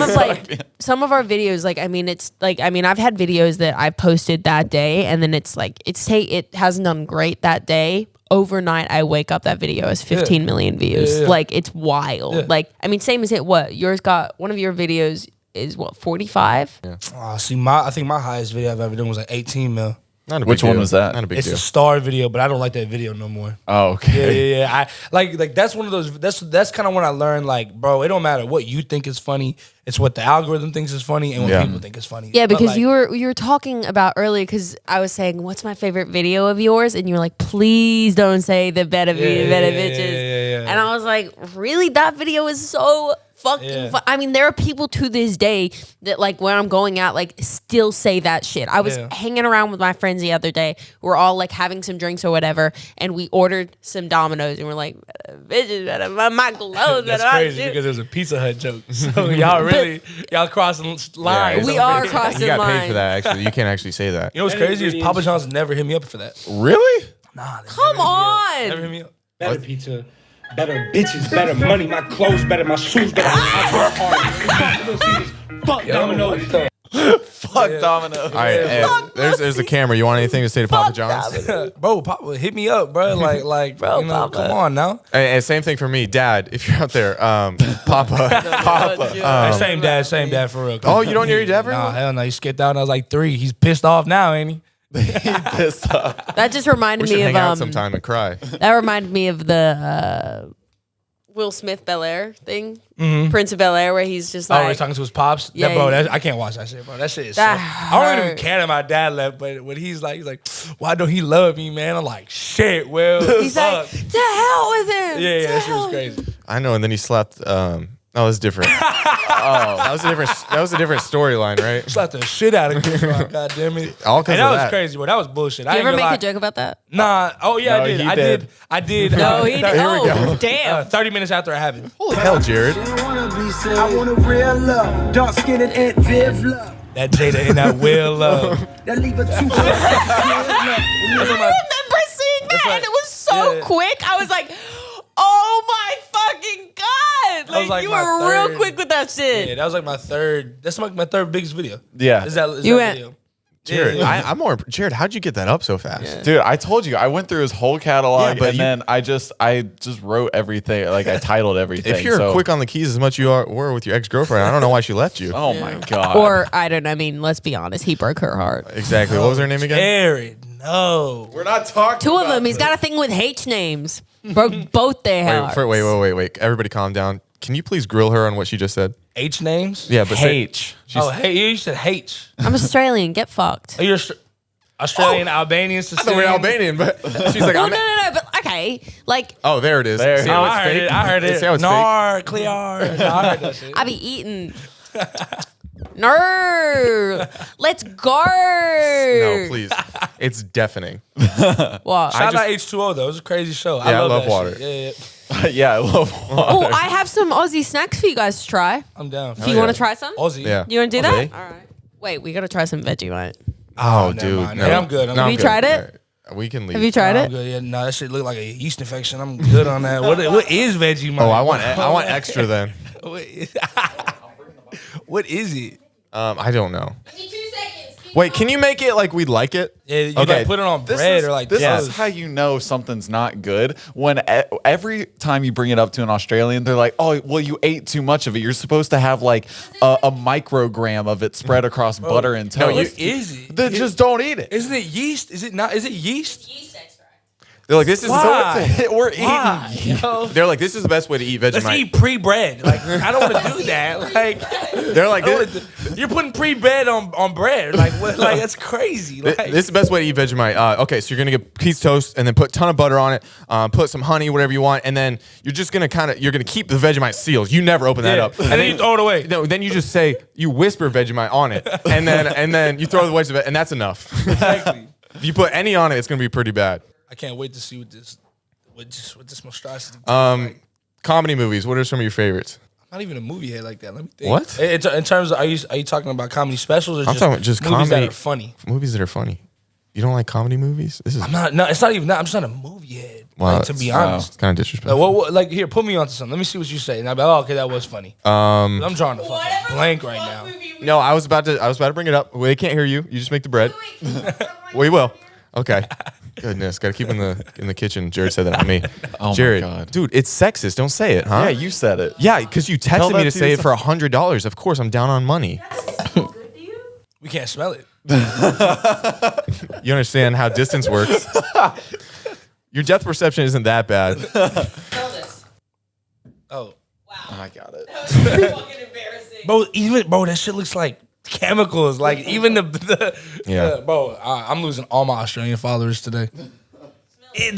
D: of our videos, like it's like I've had videos that I posted that day, and then it's like it hasn't done great that day. Overnight, I wake up, that video has 15 million views. Like it's wild.
A: Yeah.
D: Like I mean, same as it. What yours got? One of your videos is what 45.
A: Yeah. I think my highest video I've ever done was like 18 mil.
B: Not a big
C: Which one
B: deal.
C: was that?
B: Not a big
A: It's
B: deal.
A: a star video, but I don't like that video no more.
C: Oh, okay.
A: Yeah. I like that's one of those. That's kind of when I learned, like, bro, it don't matter what you think is funny. It's what the algorithm thinks is funny and what people think is funny.
D: Yeah,
A: But,
D: because
A: like,
D: you were talking about earlier, because I was saying, what's my favorite video of yours? And you were like, please don't say the better bitches.
A: Yeah.
D: And I was like, really? That video is so fucking fun. I mean, there are people to this day that, like, when I'm going out, like, still say that shit. I was hanging around with my friends the other day. We're all, like, having some drinks or whatever, and we ordered some Dominoes, and we're like, bitches, better my clothes.
A: That's crazy because it was a Pizza Hut joke. So y'all crossing lines.
D: We are crossing
B: You got
D: lines.
B: paid for that, actually. You can't actually say that.
A: You know what's crazy is Papa John's never hit me up for that.
C: Really?
A: Nah,
D: Come on.
A: never hit me up.
E: Better pizza, better bitches, better money. My clothes better, my shoes better. I work hard. Fuck Domino's.
C: Fuck Domino.
B: All right, hey, there's the camera. You want anything to say to Papa John's?
A: Bro, Papa, hit me up, bro. Like,
D: Bro,
A: you know,
D: Papa.
A: come on now.
B: And same thing for me, Dad. If you're out there, Papa.
A: Same dad for real.
B: Oh, you don't hear your dad?
A: Nah, hell no. He skipped out and I was like 3. He's pissed off now, ain't he?
C: Pissed off.
D: That just
B: We
D: reminded
B: should
D: me
B: hang
D: of
B: out sometime and cry.
D: that reminded me of the Will Smith Bel-Air thing, Prince of Bel-Air, where he's just like,
A: Oh, he's talking to his pops?
D: Yeah,
A: Bro,
D: yeah.
A: I can't watch that shit, bro. That shit is
D: That
A: so... I don't even
D: hurt.
A: care that my dad left, but when he's like, why don't he love me, man? I'm like, shit, Will.
D: he's like,
A: fuck.
D: to hell with him.
A: Yeah,
D: To
A: that shit was
D: hell.
A: crazy.
B: I know, and then he slept. That was different. That was a different storyline, right?
A: Slapped the shit out of me, bro. God damn it.
B: All 'cause
A: And
B: of
A: that was
B: that.
A: crazy, bro. That was bullshit. I
D: You
A: ain't
D: ever
A: gonna
D: make
A: lie.
D: a joke about that?
A: Nah. Oh, yeah,
C: No,
A: I did.
C: you
A: I
C: did.
A: did.
D: No, he did.
B: Here we go.
D: Damn.
A: 30 minutes after it happened.
B: Holy hell, Jared.
G: I want a real love, dark skinned and Viv love.
A: That Jada and that Will love.
G: That leave a two.
D: I remember seeing that, and it was so quick. I was like, oh my fucking God.
A: was like
D: you
A: my
D: were real
A: third-
D: quick with that shit.
A: Yeah, that was like my third. That's like my third biggest video.
C: Yeah.
A: Is that
D: You
A: that
D: went-
A: video?
B: Jared,
A: Yeah.
B: I'm more. Jared, how'd you get that up so fast?
C: Dude, I told you. I went through his whole catalog,
B: Yeah, but
C: and then I just wrote everything. Like I titled everything.
B: If you're
C: so-
B: quick on the keys as much you were with your ex-girlfriend, I don't know why she left you.
C: oh my god.
D: Or, I don't know, I mean, let's be honest, he broke her heart.
B: Exactly. What was her name again?
A: Jared, no.
C: we're not talking.
D: Two of
C: about
D: them. He's got a thing with H names. Broke both their hearts.
B: Wait. Everybody calm down. Can you please grill her on what she just said?
A: H names?
B: Yeah, but say,
C: H.
A: Oh, hey, you said H.
D: I'm Australian. Get fucked.
A: Oh, you're Australian, Albanian,
B: I
A: Sicilian.
B: thought we were Albanian, but she's like,
D: Oh,
B: I'm
D: no. But okay. Like,
B: oh, there it is.
C: There.
B: See
A: Oh,
B: how it's
A: I heard
B: fake?
A: it. I heard it.
B: See how it's fake?
A: Nar, Clear. No, I heard that shit.
D: I be eating. No. Let's go.
B: No, please. It's deafening.
D: What?
A: Shout out H2O though. It was a crazy show.
B: Yeah, I love
A: that
B: water.
A: shit. Yeah.
C: yeah, I love water.
D: Oh, I have some Aussie snacks for you guys to try.
A: I'm down.
D: Do you want to try some?
A: Aussie.
B: Yeah.
D: You want to do
B: Okay.
D: that? All right. Wait, we got to try some Vegemite.
B: Oh,
A: never
B: dude.
A: mind.
B: No.
A: Yeah, I'm good.
B: No,
A: Have
D: you
B: good.
D: tried it?
B: All right. We can leave.
D: Have you tried
A: I'm
D: it?
A: good. Yeah, no, that shit look like a yeast infection. I'm good on that. What is Vegemite?
B: Oh, I want extra then.
A: What is it?
B: I don't know. Wait, can you make it like we'd like it?
A: Yeah, you
B: Okay.
A: like put it on
C: This
A: bread
C: is,
A: or like
C: this
A: toast.
C: is how you know something's not good. When every time you bring it up to an Australian, they're like, "Oh, well, you ate too much of it. You're supposed to have like a microgram of it spread across butter and toast."
A: What is it?
C: Then just don't eat it.
A: Isn't it yeast? Is it not? Is it yeast?
B: They're like, this is
C: We're
A: Why?
C: eating.
A: Yo?
B: They're like, this is the best way to eat Vegemite.
A: Let's eat pre-bread. Like, I don't want to do that. Like,
B: They're like,
A: you're putting pre-bread on bread. Like, what? Like that's crazy. Like,
B: this is the best way to eat Vegemite. Okay, so you're gonna get piece toast and then put a ton of butter on it. Put some honey, whatever you want, and then you're just gonna you're gonna keep the Vegemite sealed. You never open that up,
A: and then you throw it away.
B: No, then you just say you whisper Vegemite on it, and then you throw the wedges of it, and that's enough.
A: Exactly.
B: If you put any on it, it's gonna be pretty bad.
A: I can't wait to see what this monstrosity.
B: Comedy movies. What are some of your favorites?
A: I'm not even a movie head like that. Let me think.
B: What?
A: In terms of, are you talking about comedy specials or
B: I'm talking about just
A: movies
B: comedy
A: that are funny?
B: Movies that are funny. You don't like comedy movies? This is
A: I'm not. No, it's not even that. I'm just not a movie head.
B: Wow,
A: Like, to be honest.
B: It's kind of disrespectful.
A: Like, here, put me onto something. Let me see what you say. And I'll be like, oh, okay, that was funny. I'm drawing a fucking blank right now.
B: No, I was about to bring it up. They can't hear you. You just make the bread. We will. Okay. Goodness, gotta keep in the kitchen. Jared said that on me.
C: Oh
B: Jared,
C: my God.
B: dude, it's sexist. Don't say it, huh?
C: Yeah, you said it.
B: Yeah, because you
C: Tell
B: texted
C: that
B: me to
C: to
B: say it
C: yourself.
B: for $100. Of course, I'm down on money.
A: We can't smell it.
B: You understand how distance works? Your depth perception isn't that bad.
D: Smell this.
A: Oh,
C: I got it.
D: That was fucking embarrassing.
A: bro, that shit looks like chemicals. Like even
B: Yeah.
A: bro, I'm losing all my Australian followers today.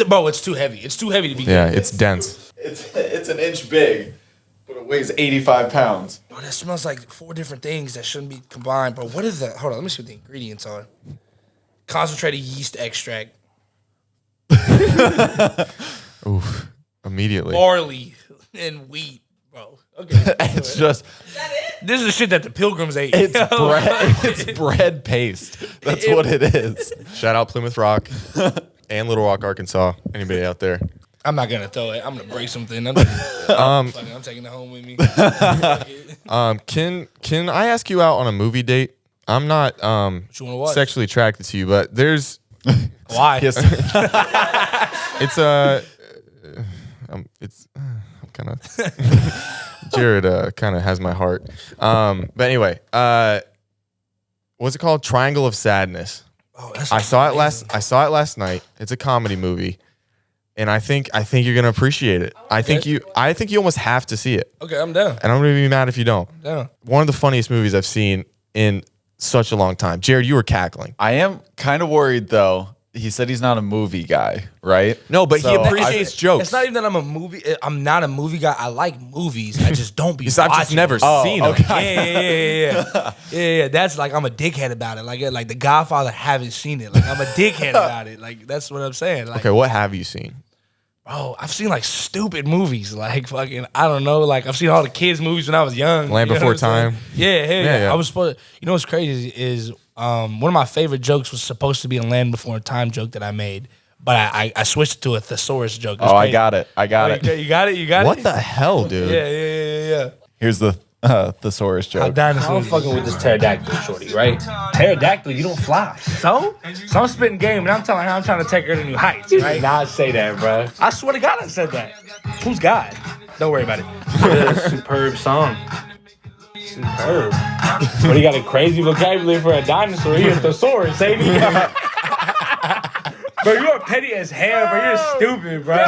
A: Bro, it's too heavy. It's too heavy to be.
B: Yeah,
A: good.
B: it's dense.
C: It's an inch big, but it weighs 85 pounds.
A: Bro, that smells like 4 different things that shouldn't be combined. Bro, what is that? Hold on, let me see what the ingredients are. Concentrated yeast extract,
B: Oof. Immediately.
A: barley, and wheat. Bro, okay.
C: It's just
A: This is the shit that the Pilgrims ate.
C: it's bread. It's bread paste. That's what it is.
B: Shout out Plymouth Rock and Little Rock, Arkansas. Anybody out there?
A: I'm not gonna throw it. I'm gonna break something. I'm taking it home with me.
B: Can I ask you out on a movie date? I'm not
A: you wanna watch?
B: sexually attracted to you, but there's
A: Why?
C: Yes.
B: it's I'm kind of Jared kind of has my heart. But anyway, what's it called? Triangle of Sadness.
A: Oh, that's
B: I saw it last night. It's a comedy movie. And I think you're gonna appreciate it. I think you almost have to see it.
A: Okay, I'm down.
B: And I'm gonna be mad if you don't.
A: Down.
B: One of the funniest movies I've seen in such a long time. Jared, you were cackling.
C: I am kind of worried though. He said he's not a movie guy, right?
B: No, but he
C: So
B: appreciates jokes.
A: It's not even that I'm not a movie guy. I like movies. I just don't be.
B: I've just
A: watching
B: never
A: them.
B: seen them.
A: Yeah. That's like I'm a dickhead about it. Like The Godfather, haven't seen it. Like I'm a dickhead about it. Like that's what I'm saying. Like,
B: Okay, what have you seen?
A: bro, I've seen like stupid movies. Like fucking, I don't know. Like I've seen all the kids movies when I was young.
B: Land
A: You know
B: Before
A: what I'm saying?
B: Time.
A: Yeah, hell
B: Yeah,
A: yeah.
B: yeah.
A: I was supposed. You know what's crazy is one of my favorite jokes was supposed to be a Land Before Time joke that I made, but I switched it to a thesaurus joke. It was
C: Oh, I
A: crazy.
C: got it. I got it.
A: You got it. You got
B: What
A: it.
B: the hell, dude?
A: Yeah.
C: Here's the thesaurus joke.
E: I'm fucking with this pterodactyl shorty, right? Pterodactyl, you don't fly. So I'm spitting game and I'm telling her I'm trying to take her to new heights, right?
F: Did not say that, bro.
E: I swear to God I said that. Who's God? Don't worry about it.
F: Superb song. Superb. But he got a crazy vocabulary for a dinosaur. He a thesaurus, ain't he?
E: Bro, you are petty as hell, bro. You're stupid, bro.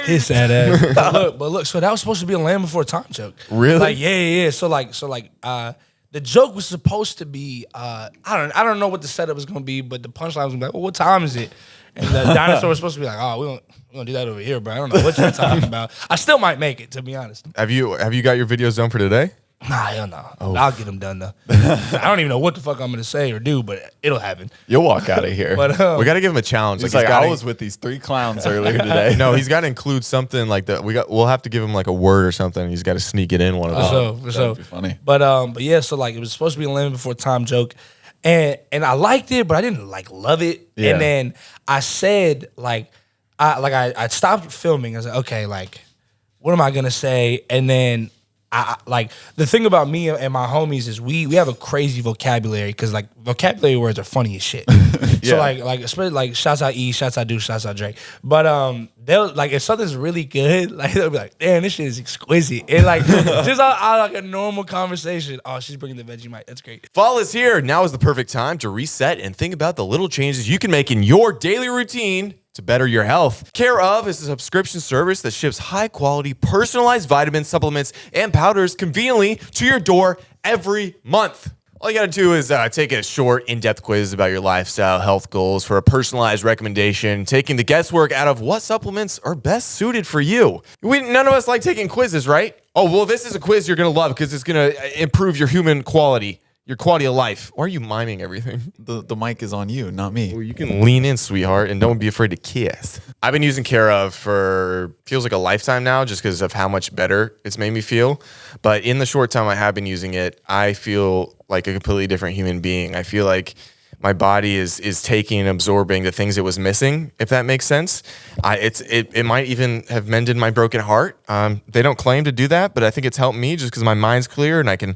A: His sad ass. but look. So that was supposed to be a Land Before Time joke.
B: Really?
A: Like, yeah. So the joke was supposed to be. I don't know what the setup was gonna be, but the punchline was gonna be like, well, what time is it? And the dinosaur was supposed to be like, oh, we don't do that over here, bro. I don't know what you're talking about. I still might make it, to be honest.
B: Have you got your videos done for today?
A: Nah, hell no. I'll get them done though. I don't even know what the fuck I'm gonna say or do, but it'll happen.
C: You'll walk out of here.
A: But
B: We got to give him a challenge.
C: He's
B: he's
C: like,
B: gotta-
C: I was with these 3 clowns earlier today.
B: No, he's got to include something like that. We'll have to give him like a word or something. He's got to sneak it in one of those.
A: For sure.
C: be funny.
A: But yeah, so like it was supposed to be a Land Before Time joke, and I liked it, but I didn't like love it.
C: Yeah.
A: And then I said I stopped filming. I was like, okay, like what am I gonna say? And then I like the thing about me and my homies is we have a crazy vocabulary because like vocabulary words are funny as shit. So like especially like shouts out E, shouts out Duke, shouts out Drake. But they'll like if something's really good, like they'll be like, damn, this shit is exquisite. And like just out like a normal conversation. Oh, she's bringing the Vegemite. That's great.
B: Fall is here. Now is the perfect time to reset and think about the little changes you can make in your daily routine to better your health. Care of is a subscription service that ships high-quality, personalized vitamins, supplements, and powders conveniently to your door every month. All you gotta do is take a short, in-depth quiz about your lifestyle, health goals for a personalized recommendation, taking the guesswork out of what supplements are best suited for you. None of us like taking quizzes, right? Oh, well, this is a quiz you're gonna love because it's gonna improve your human quality, your quality of life. Why are you miming everything?
C: The mic is on you, not me.
B: Well, you can lean in, sweetheart, and don't be afraid to kiss. I've been using Care of for feels like a lifetime now just because of how much better it's made me feel. But in the short time I have been using it, I feel like a completely different human being. I feel like my body is taking and absorbing the things it was missing, if that makes sense. It might even have mended my broken heart. They don't claim to do that, but I think it's helped me just because my mind's clear and I can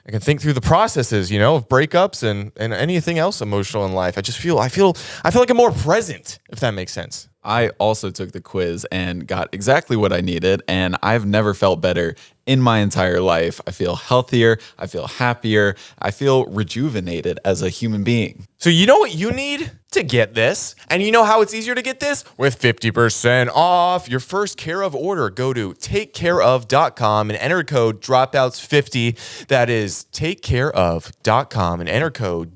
B: think through the processes, of breakups and anything else emotional in life. I feel like I'm more present, if that makes sense.
C: I also took the quiz and got exactly what I needed, and I've never felt better in my entire life. I feel healthier, I feel happier, I feel rejuvenated as a human being.
B: So you know what you need to get this? And you know how it's easier to get this? With 50% off your first Care of order. Go to takecareof.com and enter code Dropouts50. That is takecareof.com and enter code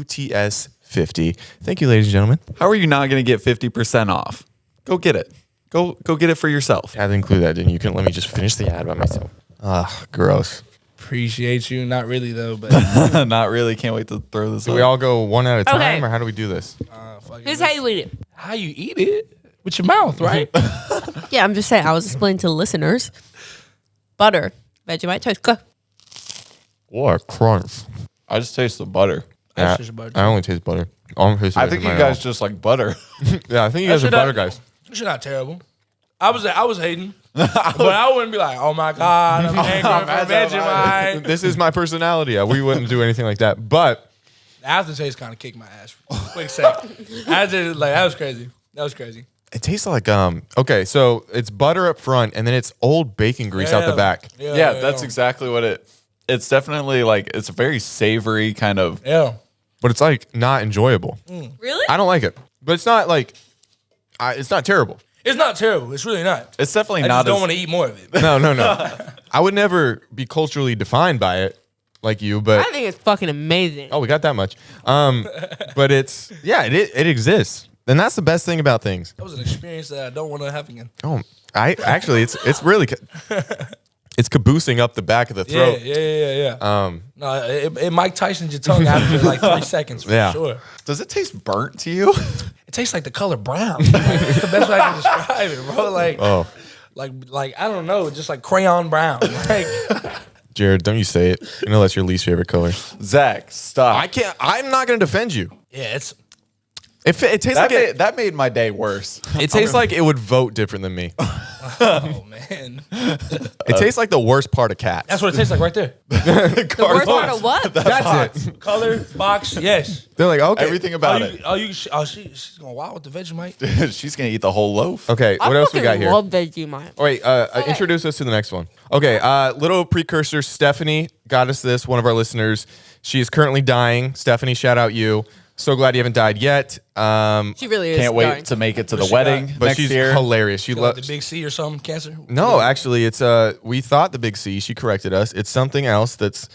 B: DROPOUTS50. Thank you, ladies and gentlemen.
C: How are you not going to get 50% off? Go get it. Go get it for yourself.
B: I had to include that, didn't you? You couldn't let me just finish the ad by myself. Ugh, gross.
A: Appreciate you. Not really, though, but
C: Not really. Can't wait to throw this
B: Do
C: up.
B: we all go one at a time,
D: Okay.
B: or how do we do this?
D: Here's how you eat it.
A: How you eat it? With your mouth, right?
D: Yeah, I'm just saying. I was explaining to the listeners. Butter, Vegemite toast. Go.
B: What crunch.
C: I just taste the butter.
A: That's just butter.
B: I only taste butter.
C: I think you guys just like butter.
B: Yeah, I think you guys are butter guys.
A: It's not terrible. I was hating, but I wouldn't be like, oh my god, I'm angry for Vegemite.
B: This is my personality. We wouldn't do anything like that. But
A: The aftertaste kind of kicked my ass. Quick second. That was crazy. That was crazy.
B: it tastes like okay, so it's butter up front and then it's old bacon grease out the back.
C: Yeah, that's exactly what it's definitely like. It's a very savory kind of.
A: Yeah.
B: But it's like not enjoyable.
D: Really?
B: I don't like it. But it's not like it's not terrible.
A: It's not terrible. It's really not.
C: It's definitely
A: I
C: not.
A: just don't want to eat more of it.
B: No. I would never be culturally defined by it like you, but
D: I think it's fucking amazing.
B: oh, we got that much. But it exists. And that's the best thing about things.
A: That was an experience that I don't want to have again.
B: Oh, it's really it's caboosing up the back of the throat.
A: Yeah. No, it Mike Tyson's your tongue after like 3 seconds for sure.
C: Does it taste burnt to you?
A: It tastes like the color brown. It's the best way I can describe it, bro. Like I don't know, just like crayon brown. Like
B: Jared, don't you say it. I know that's your least favorite color.
C: Zach, stop.
B: I'm not going to defend you.
A: yeah, it's
B: It tastes
C: That made my day worse.
B: it tastes like it would vote different than me.
A: oh man.
B: It tastes like the worst part of cats.
A: That's what it tastes like right there.
D: The worst part of what?
B: That's it.
A: Color, box, yes.
B: They're like, okay.
C: Everything about it.
A: She's going wild with the Vegemite.
C: She's gonna eat the whole loaf.
B: Okay, what else we got here?
D: I love Vegemite.
B: Oh, wait, introduce us to the next one. Okay, little precursor. Stephanie got us this, one of our listeners. She is currently dying. Stephanie, shout out you. So glad you haven't died yet.
D: She really is.
C: Can't wait
D: dying.
C: to make it to the
A: She
C: wedding
A: got-
B: But
C: next
B: she's
C: year.
B: hilarious. She
A: Like
B: loves
A: the big C or something, cancer?
B: No, actually, it's we thought the big C. She corrected us. It's something else that's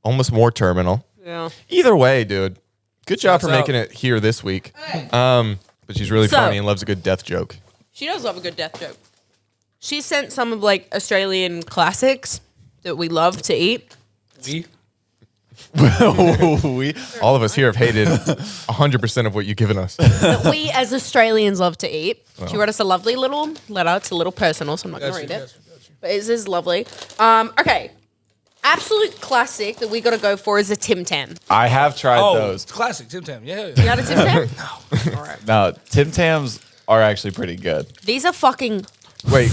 B: almost more terminal.
D: Yeah.
B: Either way, dude. Good job
A: Shouts
B: for making
A: out.
B: it here this week. But she's really
D: So-
B: funny and loves a good death joke.
D: She does love a good death joke. She sent some of like Australian classics that we love to eat.
B: All of us here have hated 100% of what you've given us.
D: That we as Australians love to eat. She wrote us a lovely little letter. It's a little personal, so I'm not going to read it. But it is lovely. Okay. Absolute classic that we got to go for is a Tim Tam.
C: I have tried
A: Oh,
C: those.
A: it's classic Tim Tam. Yeah.
D: You got a Tim Tam? No. All right.
C: No, Tim Tams are actually pretty good.
D: These are fucking...
B: Wait,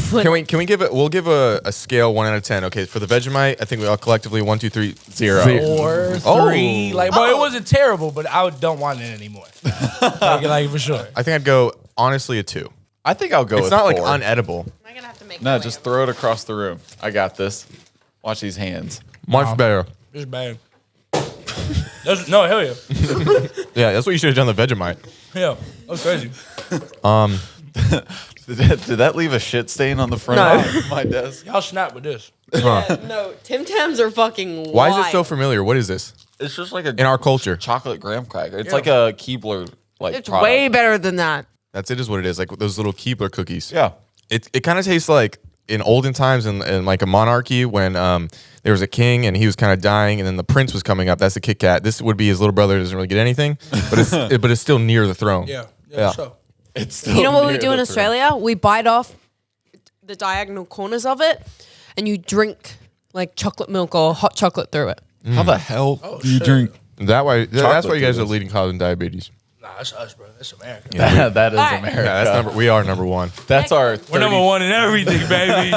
B: can we give it? We'll give a scale 1 out of 10. Okay, for the Vegemite, I think we all collectively 1, 2, 3, 0.
A: 4, 3. Like, bro, it wasn't terrible, but I don't want it anymore. like for sure.
B: I think I'd go honestly a 2.
C: I think I'll go
B: It's
C: with
B: not like
C: 4.
B: unedible.
D: Am I going to have to make
C: No, just throw it across the room. I got this. Watch these hands.
B: Much better.
A: It's bad. No, hell yeah.
B: Yeah, that's what you should have done the Vegemite.
A: Yeah, that's crazy.
C: Did that leave a shit stain on the front of my desk?
A: Y'all snap with this.
D: No, Tim Tams are fucking
B: Why is
D: wild.
B: it so familiar? What is this
C: It's just like a
B: in our culture?
C: chocolate graham cracker. It's like a Keebler
D: It's
C: product.
D: way better than that.
B: That's it. Is what it is. Like those little Keebler cookies.
C: Yeah.
B: It kind of tastes like in olden times in like a monarchy when there was a king and he was kind of dying and then the prince was coming up. That's the KitKat. This would be his little brother. Doesn't really get anything, but it's still near the throne.
A: Yeah. So.
C: It's still
D: You know what we
C: near
D: do in
C: the
D: Australia? We bite off the diagonal corners of it, and you drink like chocolate milk or hot chocolate through it.
C: throat. How the hell do you drink?
B: That's why you guys are
C: cookies.
B: leading cause in diabetes.
A: Nah, that's us, bro. That's America.
C: That is
D: Alright.
C: America.
B: Yeah, that's we are number one.
C: That's our.
A: We're number 1 in everything, baby.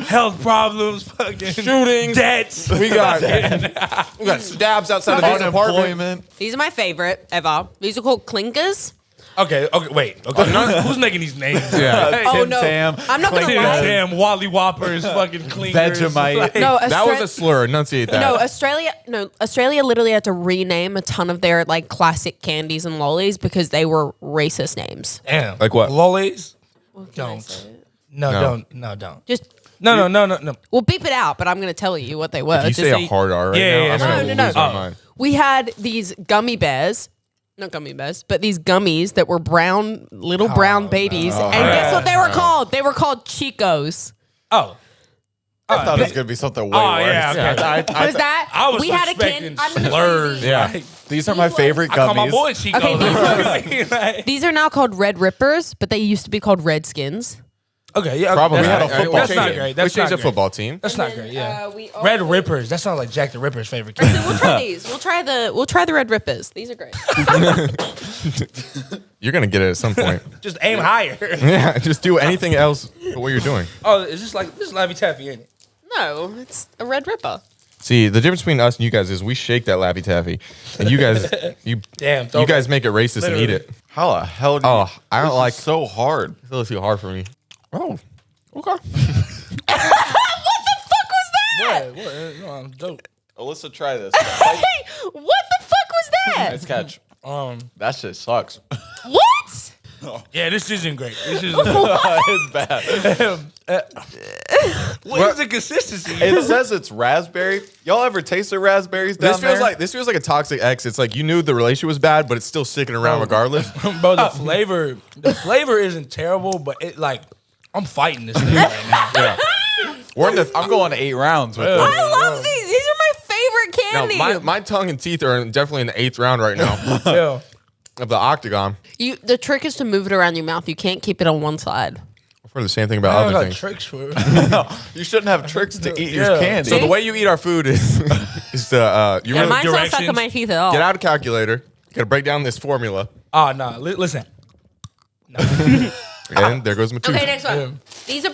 A: Health problems, fucking
B: Shootings.
A: debts.
B: We got stabs outside of his apartment.
C: Unemployment.
D: These are my favorite ever. These are called clinkers.
A: Okay, wait. Okay, who's making these names?
B: Yeah.
A: Hey,
D: Oh
C: Tim
D: no,
C: Tam,
D: I'm not gonna
A: Tim
D: lie.
A: Tam, Wally Whoppers, fucking clinkers.
C: Vegemite.
A: Like,
D: No,
B: That was a slur. Enunciate that.
D: No, Australia literally had to rename a ton of their like classic candies and lollies because they were racist names.
A: damn.
B: Like what?
A: Lollies?
D: Can I
A: Don't.
D: say it?
A: No,
B: No.
A: don't. No, don't.
D: Just
A: No.
D: we'll beep it out, but I'm gonna tell you what they were.
B: If you
D: just
B: say
D: so
B: a
D: you-
B: hard R right
A: Yeah,
B: now,
A: yeah,
B: I'm
A: yeah.
B: gonna
D: No.
B: lose my mind.
D: We had these gummy bears. Not gummy bears, but these gummies that were brown, little brown babies. And guess what they were called? They were called Chicos.
A: Oh.
C: I thought it was gonna be something way
A: Oh,
C: worse.
A: yeah, okay.
D: What is that?
A: I was
D: we had a
A: expecting
D: can.
A: slurs.
B: Yeah.
A: Like,
C: These are my favorite
A: I call my
C: gummies.
A: boy Chico.
D: Okay, these are now called Red Rippers, but they used to be called Redskins.
A: Okay, yeah.
B: Probably.
A: That's
C: We had a
A: not great.
C: football
A: That's
C: team.
A: not great. That's
B: we changed
A: not
B: the
A: great.
B: football team.
A: That's not great. Yeah.
D: we
A: Red
D: also-
A: Rippers. That sounds like Jack the Ripper's favorite
D: So
A: candy.
D: we'll try these. We'll try the Red Rippers. These are great.
B: You're gonna get it at some point.
A: Just aim higher.
B: Yeah. Just do anything else but what you're doing.
A: Oh, is this like this is Laffy Taffy, ain't it?
D: No, it's a Red Ripper.
B: See, the difference between us and you guys is we shake that Laffy Taffy, and you guys,
A: Damn.
B: you guys make it racist and eat it.
C: How the hell do you?
B: Oh, I don't
C: This is
B: like.
C: so hard.
B: It's a little too hard for me. Oh, okay.
D: What the fuck was that?
A: What? No, I'm dope.
C: Alyssa, try this.
D: Hey, what the fuck was that?
C: Nice catch. That shit sucks.
D: What?
A: Yeah, this isn't great. This is.
C: It's bad.
A: What is the consistency?
C: It says it's raspberry. Y'all ever tasted raspberries down
B: This feels like a toxic ex. It's like you knew the relationship was bad, but it's still sticking around regardless.
A: Bro, the flavor isn't terrible, but it like I'm fighting this thing right now.
B: Yeah.
C: I'm going 8 rounds with this.
D: I love these. These are my favorite
B: Now,
D: candy.
B: my tongue and teeth are definitely in the 8th round right now
A: Yeah.
B: of the octagon.
D: The trick is to move it around your mouth. You can't keep it on one side.
B: I've heard the same thing about
A: I
B: other
A: got
B: things.
A: tricks for it.
C: You shouldn't have tricks to eat
A: Yeah.
C: your candy.
B: So the way you eat our food is to you
D: Yeah,
B: really
D: mine's not stuck
A: directions.
D: in my teeth at all.
B: get out a calculator, gotta break down this formula,
A: Oh no, listen.
B: and there goes my tooth.
D: Okay, next one. These are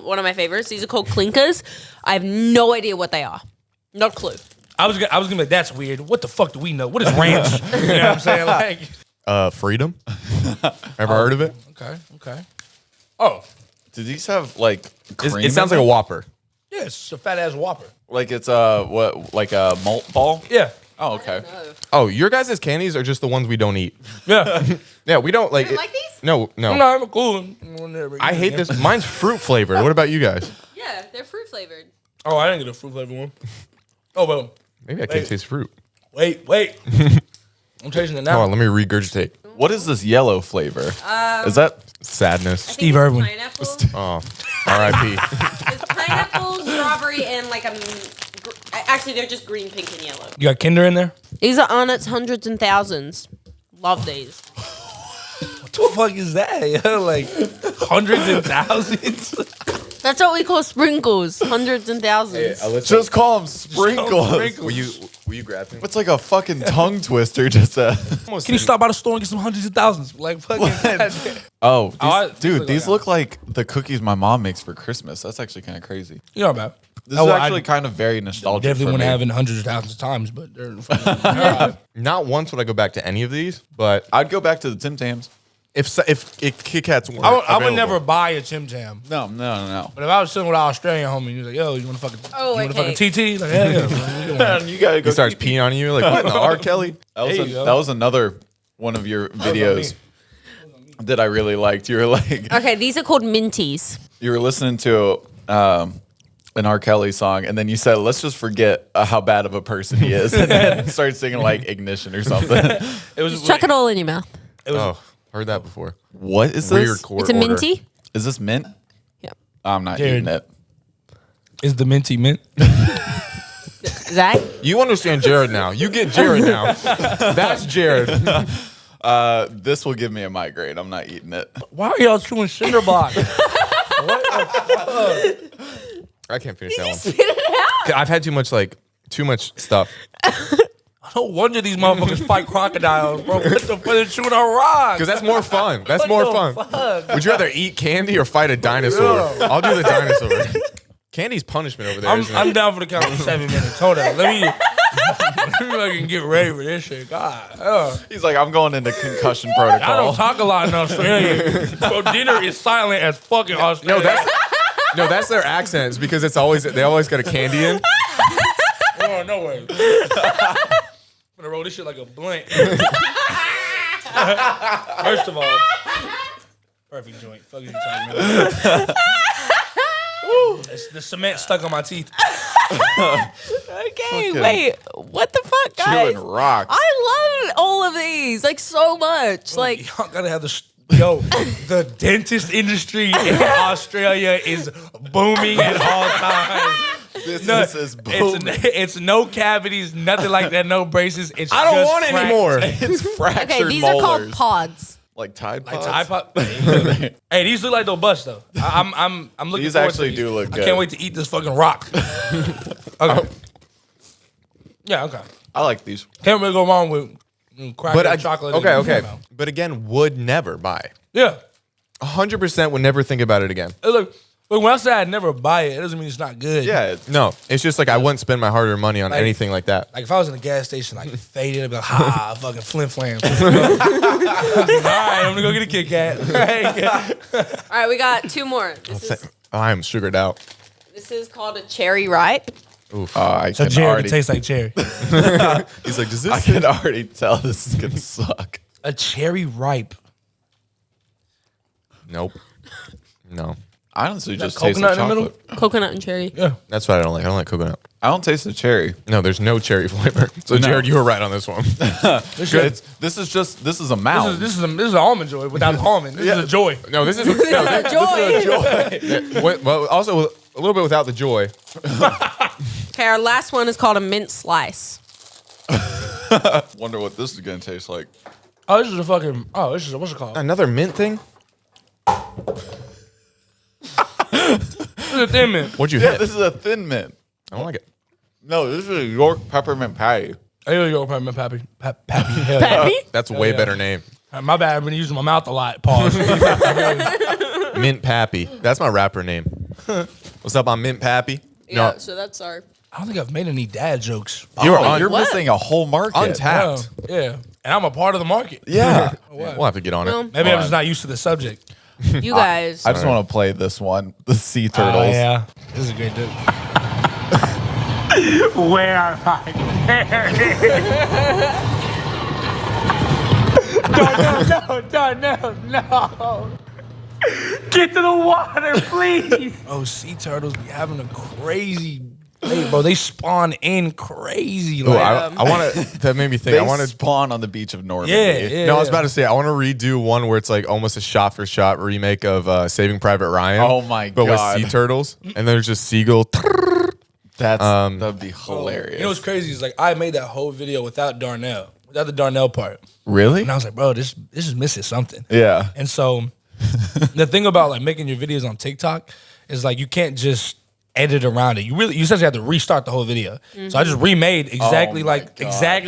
D: one of my favorites. These are called clinkers. I have no idea what they are. No clue.
A: I was gonna be like, that's weird. What the fuck do we know? What is ranch? You know what I'm saying? Like,
B: Freedom. Ever heard of it?
A: okay. Oh,
C: Do these have like cream?
B: It sounds
C: in
B: like a
C: them?
B: Whopper.
A: yeah, it's a fat ass Whopper.
C: Like it's like a malt ball.
A: Yeah,
C: Oh, okay.
B: Oh, your guys' candies are just the ones we don't eat.
A: yeah.
B: Yeah, we don't like.
D: You like these?
B: No.
A: No, I'm cool.
B: I hate this. Mine's fruit flavored. What about you guys?
D: Yeah, they're fruit flavored.
A: Oh, I didn't get a fruit flavor one. Oh well.
B: Maybe I can't
A: Wait.
B: taste fruit.
A: Wait. I'm tasting it
B: Hold
A: now.
B: on, let me regurgitate.
C: What is this yellow flavor? Is that
B: Sadness.
A: Steve Irwin.
D: Pineapple.
B: Oh, R.I.P.
D: It's pineapple, strawberry, and like actually they're just green, pink, and yellow.
A: You got Kinder in there?
D: These are on its hundreds and thousands. Love these.
A: What the fuck is that? Yo? Like hundreds and thousands.
D: That's what we call sprinkles. Hundreds and thousands.
C: just call them sprinkles?
A: Sprinkles.
B: Will you grab me?
C: It's like a fucking tongue twister. Just
A: Can you stop by the store and get some hundreds of thousands? Like fucking.
C: Oh,
A: these
C: these look like the cookies my mom makes for Christmas. That's actually kind of crazy.
A: You know about.
C: This is actually kind of very nostalgic.
A: Definitely
C: for
A: want to
C: me.
A: have it hundreds of thousands of times, but they're fucking.
B: Not once would I go back to any of these, but
C: I'd go back to the Tim Tams.
B: if KitKats weren't
A: I would
B: available.
A: never buy a Tim Tam.
C: No.
A: But if I was sitting with an Australian homie, he was like, "Yo, you want to fucking,
D: Oh,
A: you want to
D: okay.
A: fucking TT?" Like, yeah.
C: You gotta go.
B: He starts peeing on you like, what in the R. Kelly?
C: That was,
A: There you go.
C: that was another one of your videos that I really liked. You were like,
D: Okay, these are called minties.
C: you were listening to an R. Kelly song, and then you said, "Let's just forget how bad of a person he is," and then started singing like "Ignition" or something.
A: It was
D: Just chuck it all in your mouth.
B: Heard that before.
C: What is
B: Weird
C: this?
B: chord
D: It's a
B: order.
D: minty.
C: Is this mint?
D: Yep.
C: I'm not
A: Jared.
C: eating it.
A: Is the minty mint?
D: Zach?
B: You understand Jared now. You get Jared now. That's Jared.
C: This will give me a migraine. I'm not eating it.
A: Why are y'all chewing cinder blocks?
B: I can't finish that one.
D: Spit it out.
B: I've had too much stuff.
A: No wonder these motherfuckers fight crocodiles, bro. What the fuck? They're chewing on rocks.
B: Because that's more fun. That's more fun. Would you rather eat candy or fight a dinosaur? I'll do the dinosaur. Candy's punishment over there. Isn't
A: I'm
B: it?
A: down for the count for 7 minutes. Hold on. Let me fucking get ready for this shit. God.
C: He's like, I'm going into concussion
A: I
C: protocol.
A: don't talk a lot in Australia. Bro, dinner is silent as fucking Australia.
B: That's their accents because they always got a candy in.
A: Oh, no way. I'm gonna roll this shit like a blunt. First of all, perfect joint. Fuck is you talking about? It's the cement stuck on my teeth.
D: Okay, wait. What the fuck, guys?
C: Chewing rocks.
D: I love all of these, like, so much. Like,
A: Y'all gotta have the dentist industry in Australia is booming at all times.
C: Business is booming.
A: It's no cavities, nothing like that, no braces. It's
B: I don't
A: just
B: want
A: cracked.
B: any more.
C: It's fractured
D: okay, these
C: molars.
D: are called pods.
C: Like Tide
A: Like
C: Pods?
A: Tide Pod. Hey, these look like they'll bust though. I'm looking.
C: These
A: forward
C: actually
A: to
C: do
A: these.
C: look
A: I
C: good.
A: can't wait to eat this fucking rock. Okay. Yeah. Okay.
C: I like these.
A: Can't really go wrong with cracker chocolate. and caramel.
B: But again, would never buy.
A: Yeah.
B: 100% would never think about it again.
A: Look, when I say I'd never buy it, it doesn't mean it's not good.
C: Yeah.
B: No, it's just like I wouldn't spend my hard-earned money on
A: Like-
B: anything like that.
A: Like if I was in a gas station, like faded, I'd be like, ha, fucking flim flam. All right, I'm gonna go get a KitKat.
D: All right, we got two more.
B: I am sugared out.
D: This is called a cherry ripe.
C: I
A: So
C: can
A: Jared,
C: already,
A: it tastes like cherry.
B: He's like, does
C: I
B: this?
C: can already tell this is going to suck.
A: A cherry ripe.
B: Nope. No.
C: I honestly just
A: coconut
C: taste the
A: in the middle?
C: chocolate.
D: Coconut and cherry.
A: Yeah.
B: That's what I don't like. I don't like coconut.
C: I don't taste the cherry.
B: No, there's no cherry flavor. So
C: No.
B: Jared, you were right on this one.
A: This
C: This is a mound.
A: is an almond joy without almond. This is a joy.
B: No, this is this is a joy. Well, also a little bit without the joy.
D: Okay, our last one is called a mint slice.
C: Wonder what this is going to taste like.
A: Oh, this is a fucking. Oh, this is what's it called?
B: Another mint thing?
A: This is a thin mint.
B: What'd you
C: Yeah,
B: hit?
C: this is a thin mint.
B: I don't like it.
C: No, this is a York peppermint patty.
A: Here you go, Pappy. Pappy. Hell yeah.
D: Pappy?
B: That's a way
A: yeah.
B: better name.
A: My bad. I've been using my mouth a lot. Pause.
B: Mint Pappy. That's my rapper name. What's up? I'm Mint Pappy.
D: Yeah, so that's our.
A: I don't think I've made any dad jokes.
C: You're missing a whole market.
B: Untapped.
A: Yeah. And I'm a part of the market.
C: Yeah.
B: We'll have to get on
D: Well,
B: it.
A: Maybe I'm just not used to the subject.
D: you guys.
C: I just want to play this one. The sea turtles.
A: Oh, yeah. This is a great joke.
E: Where are my parents? No. Get to the water, please.
A: Oh, sea turtles be having a crazy. Bro, they spawn in crazy.
B: Ooh,
A: Like,
B: I want to. That made me think.
C: They
B: I want to.
C: spawn on the beach of Normandy.
A: yeah.
B: No, I was about to say I want to redo one where it's like almost a shot-for-shot remake of Saving Private Ryan.
C: Oh my
B: but
C: God.
B: with sea turtles, and there's just seagull.
C: That'd be hilarious.
A: You know what's crazy is like I made that whole video without Darnell, without the Darnell part,
C: Really?
A: and I was like, bro, this is missing something.
C: Yeah.
A: And so the thing about like making your videos on TikTok is like you can't just edit around it. You essentially have to restart the whole video. So I just remade exactly
C: Oh my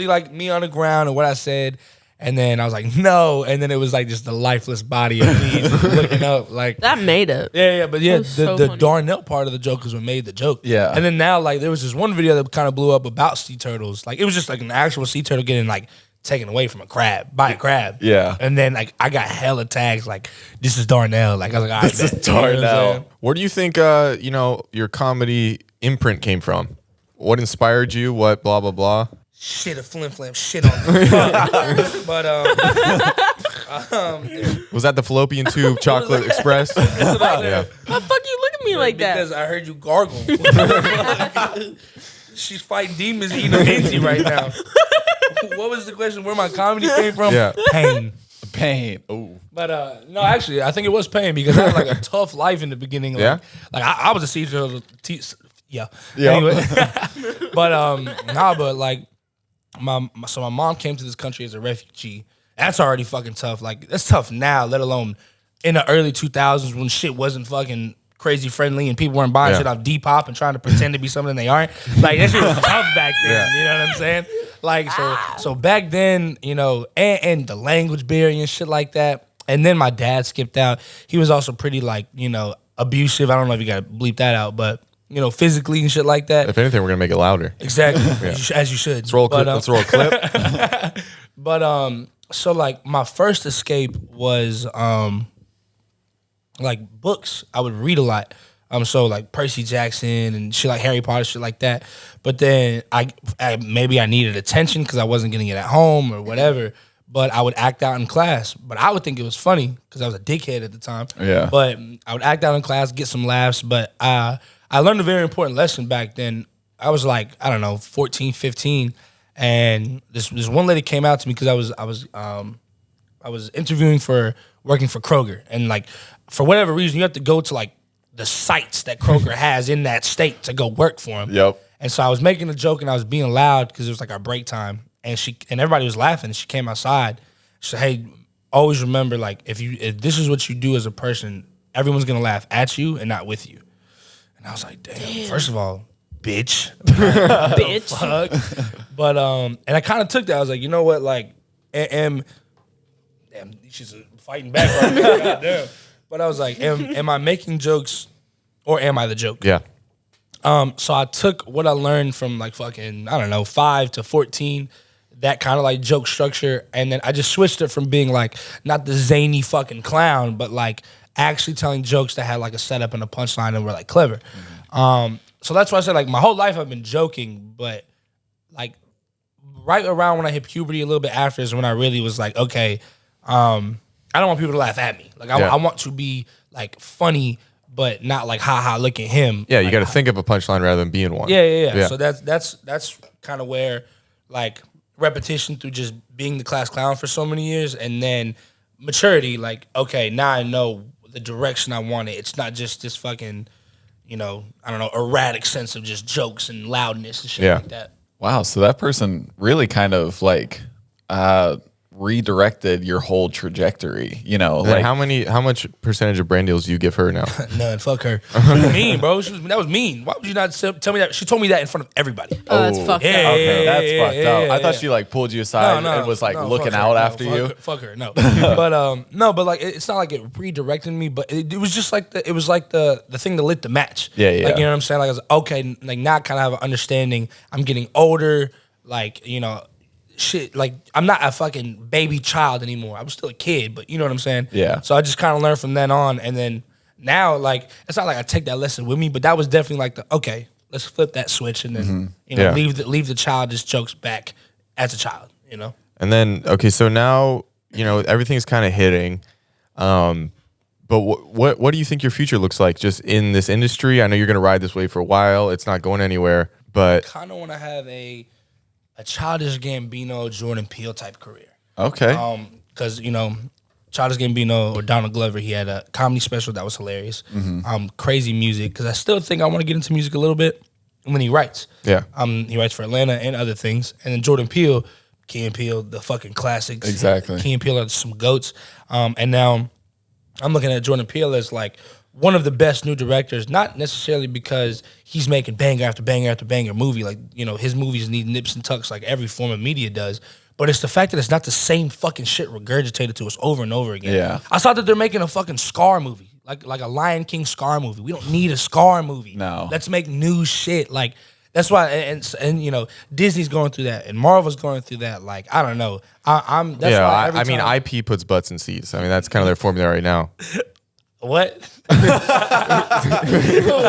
A: like me on the ground and what I said. And then I was like, no. And then it was like just the lifeless body of me just looking up like
D: That made it.
A: yeah, but yeah,
D: was so
A: the
D: funny.
A: Darnell part of the joke is what made the joke.
C: Yeah.
A: And then now like there was this one video that kind of blew up about sea turtles. Like it was just like an actual sea turtle getting like taken away from a crab by a crab.
C: Yeah.
A: And then like I got hella tags like this is Darnell. Like I was like, all right,
C: This is
A: bet. You know what I'm
C: Darnell.
A: saying?
B: Where do you think your comedy imprint came from? What inspired you? What blah blah blah?
A: shit a flim flam shit on me. But
B: Was that the fallopian tube chocolate express?
A: yeah.
D: Why the fuck you look at me like that?
A: Because I heard you gargle. She's fighting demons eating a minty right now. What was the question? Where my comedy came from?
B: Yeah.
C: Pain. Oh.
A: But no, actually, I think it was pain because I had like a tough life in the beginning. Like,
B: Yeah?
A: Like I was a teacher. Yeah.
C: Yeah.
A: Anyway. But like my mom came to this country as a refugee. That's already fucking tough. Like that's tough now, let alone in the early 2000s when shit wasn't fucking crazy friendly and people weren't buying shit off Depop and trying to pretend to be something they aren't. Like that shit was tough back then. You know what I'm saying? Like so back then, you know, and the language barrier and shit like that. And then my dad skipped out. He was also pretty like, you know, abusive. I don't know if you gotta bleep that out, but you know, physically and shit like that.
B: If anything, we're gonna make it louder.
A: Exactly. As you should.
B: Let's roll a clip.
A: But so like my first escape was like books. I would read a lot. So like Percy Jackson and shit like Harry Potter, shit like that. But then I maybe I needed attention because I wasn't getting it at home or whatever. But I would act out in class. But I would think it was funny because I was a dickhead at the time.
C: Yeah.
A: But I would act out in class, get some laughs. But I learned a very important lesson back then. I was like, I don't know, 14, 15. And this one lady came out to me because I was interviewing for working for Kroger. And like, for whatever reason, you have to go to like the sites that Kroger has in that state to go work for him.
C: Yep.
A: And so I was making a joke and I was being loud because it was like our break time. And everybody was laughing. And she came outside. She said, "Hey, always remember, like, if this is what you do as a person, everyone's gonna laugh at you and not with you." And I was like, damn. First of all, bitch.
D: Bitch.
A: Fuck. But and I kind of took that. I was like, you know what, like, damn, she's fighting back right now. Goddamn. But I was like, am I making jokes or am I the joke?
B: Yeah.
A: So I took what I learned from like fucking, I don't know, 5 to 14, that kind of like joke structure, and then I just switched it from being like not the zany fucking clown, but like actually telling jokes that had like a setup and a punchline and were like clever. So that's why I said like my whole life I've been joking, but like right around when I hit puberty, a little bit after is when I really was like, okay, I don't want people to laugh at me. Like I want to be like funny, but not like ha, look at him.
B: Yeah, you
A: like,
B: got to think of a punchline rather than being one.
A: Yeah. So that's kind of where like repetition through just being the class clown for so many years, and then maturity. Like, okay, now I know the direction I want it. It's not just this fucking, you know, I don't know, erratic sense of just jokes and loudness and shit like that.
C: Wow. So that person really kind of like redirected your whole trajectory, you know.
B: Like
C: Like
B: how much percentage of brand deals do you give her now?
A: None. Fuck her. Mean, bro. That was mean. Why would you not tell me that? She told me that in front of everybody.
D: Oh, that's fucked up.
C: okay, that's fucked up. I thought
A: yeah.
C: she like pulled you aside and was like looking
A: fuck
C: out
A: her.
C: after
A: No,
C: you.
A: Fuck her. No. But like it's not like it redirected me, but it was just like it was like the thing that lit the match.
C: Yeah.
A: Like, you know what I'm saying? Like I was okay, like now I kind of have an understanding. I'm getting older, like, you know, shit, like I'm not a fucking baby child anymore. I was still a kid, but you know what I'm saying?
C: Yeah.
A: So I just kind of learned from then on, and then now, like, it's not like I take that lesson with me, but that was definitely like okay, let's flip that switch and then you know leave the childish jokes back as a child, you know.
B: And then okay, so now you know everything's kind of hitting. But what do you think your future looks like just in this industry? I know you're gonna ride this wave for a while. It's not going anywhere, but
A: Kind of want to have a Childish Gambino, Jordan Peele type career.
C: Okay.
A: Because, you know, Childish Gambino or Donald Glover, he had a comedy special that was hilarious. Crazy music, because I still think I want to get into music a little bit when he writes.
B: Yeah.
A: He writes for Atlanta and other things. And then Jordan Peele, Key and Peele, the fucking classics.
C: Exactly.
A: Key and Peele are some goats. And now I'm looking at Jordan Peele as like one of the best new directors, not necessarily because he's making banger after banger after banger movie. Like, you know, his movies need nips and tucks like every form of media does. But it's the fact that it's not the same fucking shit regurgitated to us over and over again.
C: Yeah.
A: I saw that they're making a fucking Scar movie, like a Lion King Scar movie. We don't need a Scar movie.
C: No.
A: Let's make new shit. Like, that's why, and you know, Disney's going through that, and Marvel's going through that. Like, I don't know. That's why every
B: I mean,
A: time-
B: IP puts butts in seats. I mean, that's kind of their formula right now.
A: What?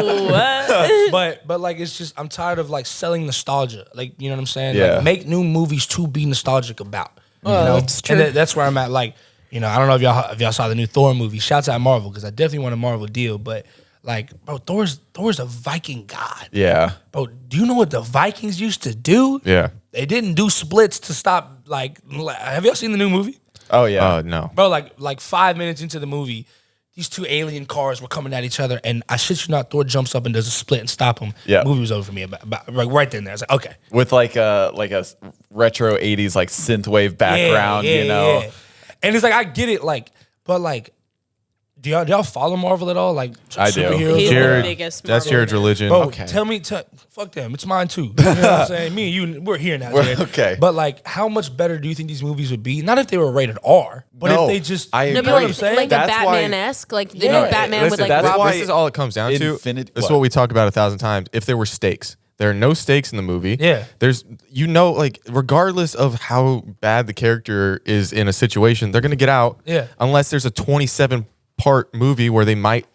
D: What?
A: but like it's just I'm tired of like selling nostalgia. Like you know what I'm saying?
C: Yeah.
A: Like, make new movies to be nostalgic about. You
D: Oh,
A: know?
D: that's true.
A: And that's where I'm at. Like I don't know if y'all saw the new Thor movie. Shouts out Marvel because I definitely want a Marvel deal. But like, bro, Thor's a Viking god.
C: Yeah.
A: Bro, do you know what the Vikings used to do?
B: Yeah.
A: They didn't do splits to stop. Like have y'all seen the new movie?
C: Oh yeah.
B: No.
A: Bro, like 5 minutes into the movie, these two alien cars were coming at each other, and I shit you not, Thor jumps up and does a split and stop him.
C: Yeah.
A: Movie was over for me about like right then. There, I was like, okay,
C: With like a retro 80s like synthwave background, you know.
A: yeah. And it's like I get it, like, but like, do y'all follow Marvel at all? Like,
C: I do.
A: superheroes?
D: He's
B: Jared,
D: the biggest.
B: that's
D: Marvel
B: Jared's
D: fan.
B: religion.
A: Bro,
C: Okay.
A: tell me, fuck them. It's mine too. You know what I'm saying? Me and you, we're here now. Jared.
C: Okay.
A: But like, how much better do you think these movies would be? Not if they were rated R, but
C: No,
A: if they just,
C: I
D: No,
C: agree.
D: but
A: know what I'm
D: like,
A: saying?
D: like a
C: That's why-
D: Batman-esque, like the
A: Yeah.
D: new Batman
B: Listen,
D: with like
C: that's
D: Robert.
C: why-
B: this is all it comes down to.
C: Infinite-
B: This is
C: what?
B: what we talk about 1,000 times. If there were stakes, there are no stakes in the movie.
A: Yeah.
B: There's, like, regardless of how bad the character is in a situation, they're gonna get out.
A: Yeah.
B: Unless there's a 27-part movie where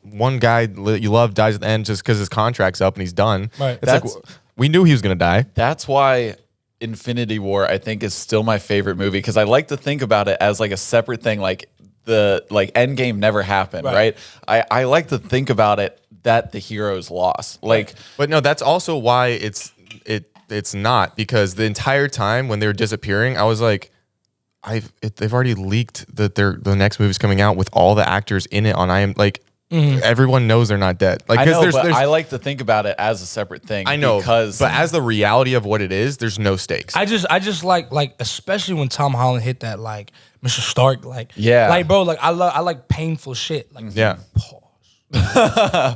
B: one guy that you love dies at the end just because his contract's up and he's done.
A: Right.
B: It's like
C: That's-
B: we knew he was gonna die.
C: That's why Infinity War I think is still my favorite movie because I like to think about it as like a separate thing. Like the Endgame never happened,
A: Right.
C: right? I like to think about it that the heroes lost. Like
B: But no, that's also why it's not, because the entire time when they were disappearing, I was like, they've already leaked that the next movie's coming out with all the actors in it on everyone knows they're not dead. Like
C: I know,
B: there's
C: but I like to think about it as a separate thing.
B: I know,
C: because
B: but as the reality of what it is, there's no stakes.
A: I just like especially when Tom Holland hit that like Mr. Stark like
C: Yeah.
A: like bro like I like painful shit like
B: Yeah.
A: pause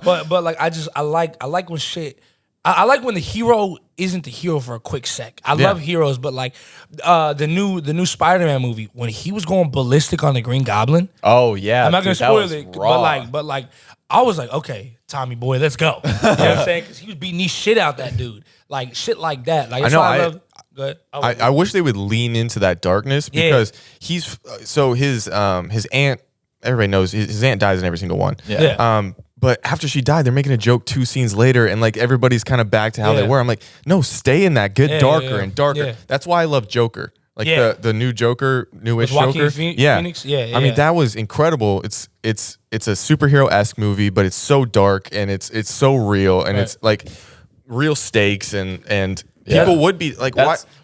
A: but like I like when shit I like when the hero isn't the hero for a quick sec. I love heroes, but like the new Spider-Man movie when he was going ballistic on the Green Goblin.
C: oh yeah,
A: I'm not gonna
C: dude, that
A: spoil
C: was
A: it,
C: raw.
A: but like I was like, okay, Tommy boy, let's go. You know what I'm saying? Because he was beating these shit out that dude, like shit like that. Like that's
B: know,
A: why I
B: I-
A: love. Go ahead.
B: I wish they would lean into that darkness because he's so his aunt. Everybody knows his aunt dies in every single one.
A: Yeah.
B: But after she died, they're making a joke 2 scenes later, and like everybody's kind of back to how they
A: Yeah.
B: were. I'm like, no, stay in that. Get
A: Yeah,
B: darker
A: yeah,
B: and darker.
A: yeah.
B: That's why I love Joker. Like
A: Yeah.
B: the new Joker, newish
A: With Joaquin
B: Joker.
A: Phoenix? Yeah,
B: I
A: yeah.
B: mean, that was incredible. It's a superhero-esque movie, but it's so dark and it's so real, and it's like real stakes and people would be like,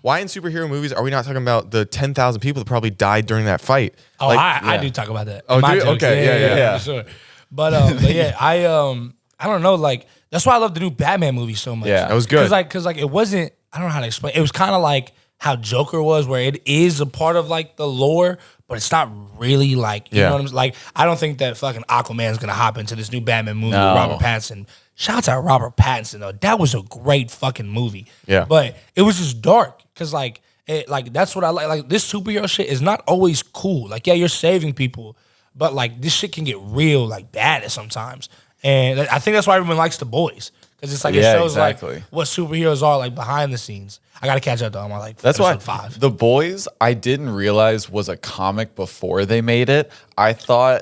B: why in superhero movies are we not talking about the 10,000 people that probably died during that fight?
A: Oh,
B: Like,
A: I do talk about that.
B: Oh,
A: in my
B: do you?
A: jokes.
B: Okay, yeah.
A: for sure. But yeah, I don't know. Like that's why I love the new Batman movie so much.
C: Yeah.
B: That was good.
A: Cause it wasn't. I don't know how to explain. It was kind of like how Joker was, where it is a part of like the lore, but it's not really like you know what I'm like. I don't think that fucking Aquaman's gonna hop into this new Batman movie
C: No.
A: with Robert Pattinson. Shouts out Robert Pattinson though. That was a great fucking movie.
B: Yeah.
A: But it was just dark because like that's what I like. Like this superhero shit is not always cool. Like yeah, you're saving people, but like this shit can get real like bad at sometimes. And I think that's why everyone likes The Boys because it's like it
C: Yeah,
A: shows
C: exactly.
A: like what superheroes are like behind the scenes. I gotta catch up though. I'm on like
C: That's why
A: episode 5.
C: The Boys I didn't realize was a comic before they made it. I thought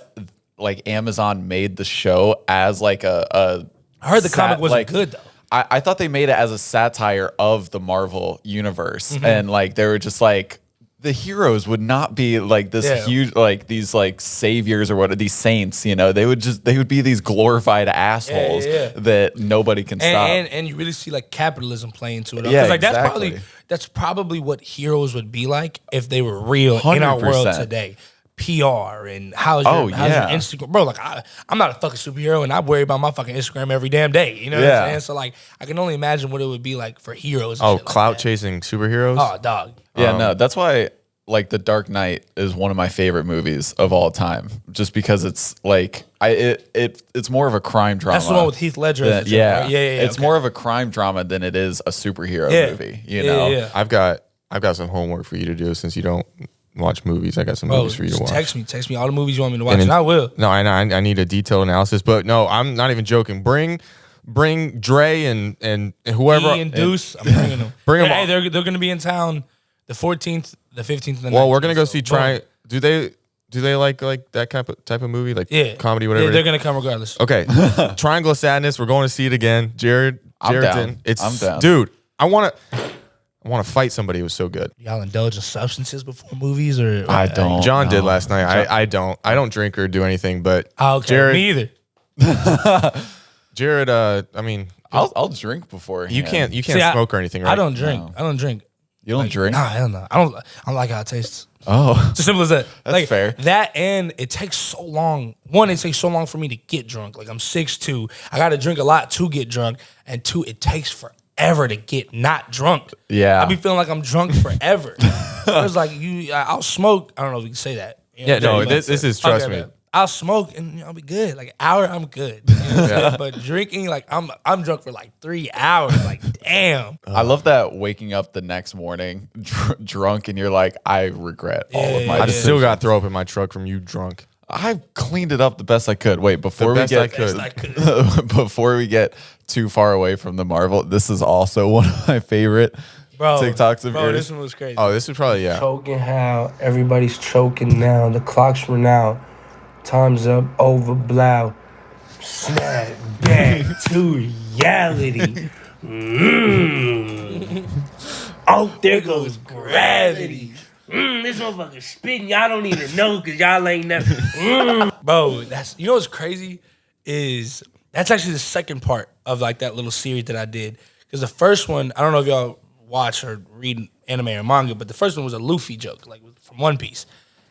C: like Amazon made the show as like a
A: I heard the comic wasn't good though.
C: I thought they made it as a satire of the Marvel universe,
A: Mm-hmm.
C: and like they were just like the heroes would not be like this
A: Yeah.
C: huge like these like saviors or what these saints, you know, they would be these glorified assholes
A: yeah.
C: that nobody can stop.
A: And you really see like capitalism playing into it.
C: Yeah,
A: 'Cause, like
C: exactly.
A: that's probably what heroes would be like if they were real in our world
C: 100%.
A: today. PR and how's
C: Oh,
A: your
C: yeah.
A: Instagram, bro? Like I'm not a fucking superhero, and I worry about my fucking Instagram every damn day. You know what
C: Yeah.
A: I'm saying? So like, I can only imagine what it would be like for heroes. And
B: Oh,
A: shit like
B: clout
A: that.
B: chasing superheroes.
A: Oh, dog.
C: Yeah, no, that's why like The Dark Knight is one of my favorite movies of all time. Just because it's like it's more of a crime drama.
A: That's the one with Heath Ledger. as the Joker,
C: yeah.
A: right? yeah.
C: It's
A: okay.
C: more of a crime drama than it is a superhero
A: Yeah.
C: movie. You
A: Yeah,
C: know?
A: yeah.
B: I've got some homework for you to do since you don't watch movies. I got some
A: Bro,
B: movies for you to
A: just
B: watch.
A: text me all the movies you want me to watch, and I will.
B: No, I need a detailed analysis, but no, I'm not even joking. Bring Dre and whoever
A: E and Deuce, I'm bringing them.
B: Bring 'em
A: Hey,
B: all.
A: they're going to be in town the 14th, the 15th, and the 19th.
B: Well, we're gonna go
A: so
B: see
A: boom.
B: Do they? Do they like that type of movie, like comedy, whatever?
A: Yeah, they're gonna come regardless.
B: Okay, Triangle of Sadness. We're going to see it again. Jared's
C: down.
B: in.
C: I'm down.
B: Dude, I want to fight somebody. It was so good.
A: Y'all indulge in substances before movies, or
C: I don't.
B: John did last night. I don't. I don't drink or do anything. But
A: okay,
B: Jared,
A: me either.
B: Jared, I mean,
C: I'll drink before.
B: you can't smoke or anything, right?
A: I don't drink.
C: No.
A: I don't drink.
C: You don't drink?
A: Nah, hell no. I don't like how it tastes.
C: Oh,
A: It's as simple as that.
C: That's fair.
A: That, and it takes so long. One, it takes so long for me to get drunk. Like I'm 6'2". I got to drink a lot to get drunk, and two, it takes forever to get not drunk.
C: Yeah.
A: I be feeling like I'm drunk forever. It's like I'll smoke. I don't know if we can say that. You know what I'm saying?
B: this is trust
A: Okay,
B: me.
A: I'll smoke and I'll be good. Like an hour, I'm good. You know what I'm saying? But drinking, like I'm drunk for like 3 hours. Like damn.
C: I love that waking up the next morning drunk and you're like, I regret all of my
B: I
C: decisions.
B: still got throw up in my truck from you drunk.
C: I cleaned it up the best I could. Wait, before we
B: best
C: get
B: I could.
A: I could.
C: before we get too far away from the Marvel, this is also one of my favorite TikToks of yours.
A: This one was crazy.
B: Oh, this is probably
F: Choking how everybody's choking now. The clock's run out. Time's up, over, blow. Snap back to reality.
E: Oh, there goes gravity. This motherfucker spitting. Y'all don't even know because y'all ain't never.
A: Bro, that's you know what's crazy is that's actually the second part of like that little series that I did. Because the first one, I don't know if y'all watch or read anime or manga, but the first one was a Luffy joke, like from One Piece.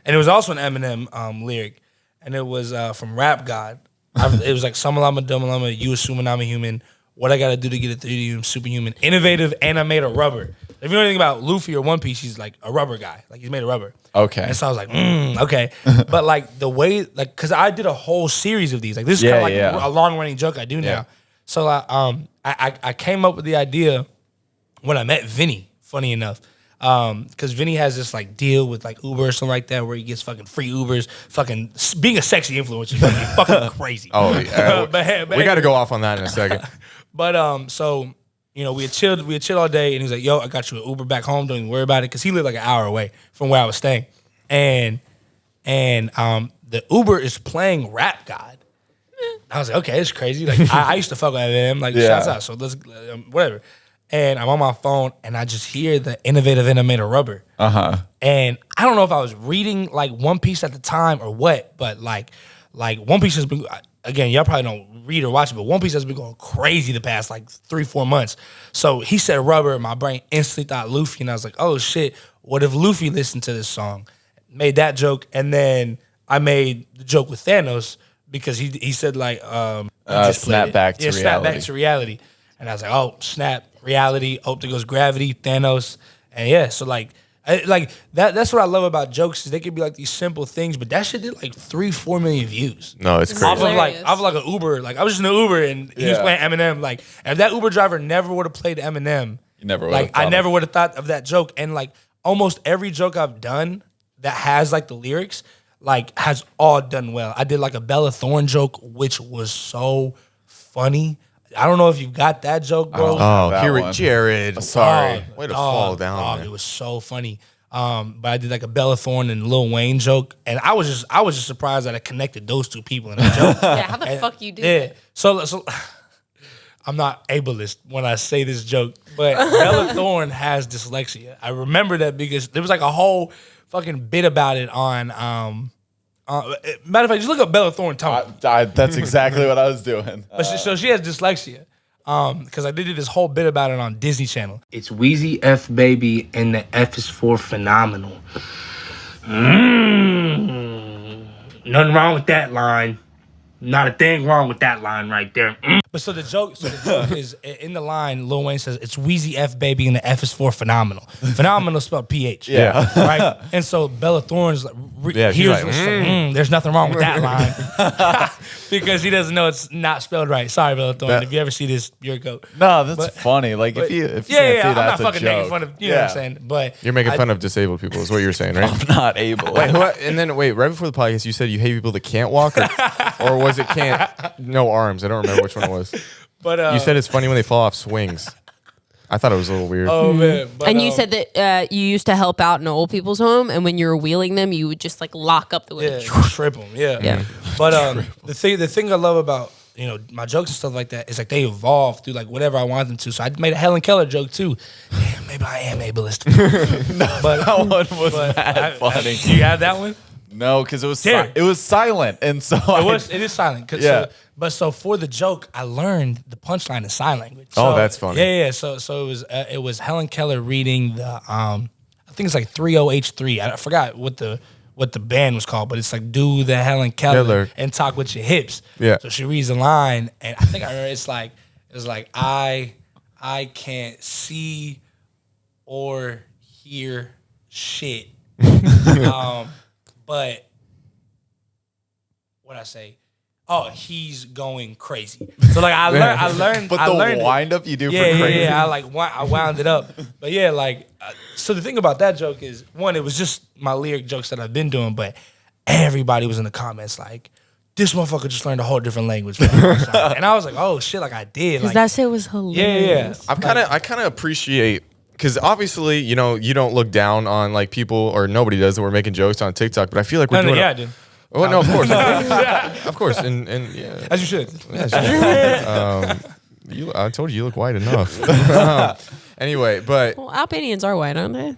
A: And it was also an Eminem lyric. And it was from Rap God. It was like, Sama Lama Duma Lama, you assuming I'm a human. What I gotta do to get a 3D superhuman. Innovative, and I made a rubber. If you know anything about Luffy or One Piece, he's like a rubber guy. Like he's made of rubber.
C: Okay.
A: And so I was like, okay. But like the way, like, cause I did a whole series of these. Like this is kind of like a long running joke I do now. So I came up with the idea when I met Vinny, funny enough. Because Vinny has this like deal with like Uber or something like that where he gets fucking free Ubers. Fucking being a sexy influencer is fucking crazy.
B: Oh, yeah.
A: but
B: we got to go off on that in a second.
A: But so you know we had chilled all day, and he's like, "Yo, I got you an Uber back home. Don't even worry about it," because he lived like an hour away from where I was staying, and the Uber is playing Rap God. I was like, okay, it's crazy. Like I used to fuck with him. Like shouts out. So let's whatever. And I'm on my phone, and I just hear the innovative animator rubber. And I don't know if I was reading like One Piece at the time or what, but like One Piece has been, again, y'all probably don't read or watch it, but One Piece has been going crazy the past like 3-4 months. So he said rubber, and my brain instantly thought Luffy, and I was like, oh shit, what if Luffy listened to this song? Made that joke, and then I made the joke with Thanos because he said like,
C: snap back to reality.
A: Snap back to reality. And I was like, oh, snap, reality, oh, there goes gravity, Thanos. And yeah, so like that's what I love about jokes is they could be like these simple things, but that shit did like 3-4 million views.
B: No, it's crazy.
A: Off of like an Uber. Like I was just in an Uber and he was playing Eminem. Like if that Uber driver never would have played Eminem,
C: You never would
A: like I never would have thought of that joke. And like almost every joke I've done that has like the lyrics, like has all done well. I did like a Bella Thorne joke, which was so funny. I don't know if you got that joke, bro.
B: Oh, here it, Jared.
C: Sorry.
B: Way to fall down.
A: It was so funny. But I did like a Bella Thorne and Lil Wayne joke, and I was just surprised that I connected those two people in a joke.
D: Yeah, how the fuck you do that?
A: So I'm not ableist when I say this joke, but Bella Thorne has dyslexia. I remember that because there was like a whole fucking bit about it on. Matter of fact, just look up Bella Thorne tone.
C: That's exactly what I was doing.
A: So she has dyslexia. Because I did this whole bit about it on Disney Channel.
E: It's Wheezy F baby, and the F is for phenomenal. Nothing wrong with that line. Not a thing wrong with that line right there.
A: But so the joke is in the line. Lil Wayne says it's Wheezy F baby, and the F is for phenomenal. Phenomenal spelled PH.
C: Yeah.
A: Right. And so Bella Thorne's like,
B: she's like,
A: there's nothing wrong with that line because he doesn't know it's not spelled right. Sorry, Bella Thorne. If you ever see this, you're a goat.
C: No, that's funny. Like if you can't see
A: I'm
C: that's
A: not
C: a
A: fucking
C: joke.
A: making fun of you know what I'm saying. But
B: You're making fun of disabled people, is what you're saying, right?
C: I'm not able.
B: Wait, right before the podcast, you said you hate people that can't walk, or was it can't, no arms? I don't remember which one it was.
A: But
B: You said it's funny when they fall off swings. I thought it was a little weird.
A: Oh man! But,
D: And you said that you used to help out in old people's home, and when you were wheeling them, you would just like lock up the window.
A: yeah, trip them. Yeah,
D: Yeah.
A: But the thing I love about my jokes and stuff like that is like they evolve through like whatever I want them to. So I made a Helen Keller joke too. Damn, maybe I am ableist. But
C: That one was mad funny.
A: You have that one?
C: No, because it was
A: Dare.
C: it was silent, and so
A: It is silent.
C: Yeah.
A: So for the joke, I learned the punchline in sign language.
B: Oh,
A: So,
B: that's funny.
A: Yeah. So it was Helen Keller reading the I think it's like 30H3. I forgot what the band was called, but it's like do the Helen Keller and talk with your hips.
B: Yeah.
A: So she reads the line, and I think I remember it's like I can't see or hear shit. But what I say? Oh, he's going crazy. So like I learned.
C: But
A: I
C: the
A: learned
C: wind up you do
A: yeah,
C: for crazy.
A: Yeah, I wound it up. But yeah, like so the thing about that joke is one, it was just my lyric jokes that I've been doing, but everybody was in the comments like, this motherfucker just learned a whole different language. And I was like, oh shit, like I did.
D: Because
A: Like,
D: that shit was hilarious.
A: yeah.
B: I kind of appreciate, because obviously, you don't look down on like people, or nobody does, that we're making jokes on TikTok, but I feel like we're doing
A: I do.
B: Oh no, of course, of course, and yeah,
A: As you should.
B: I told you look white enough. Anyway, but
D: Well, Albanians are white, aren't they?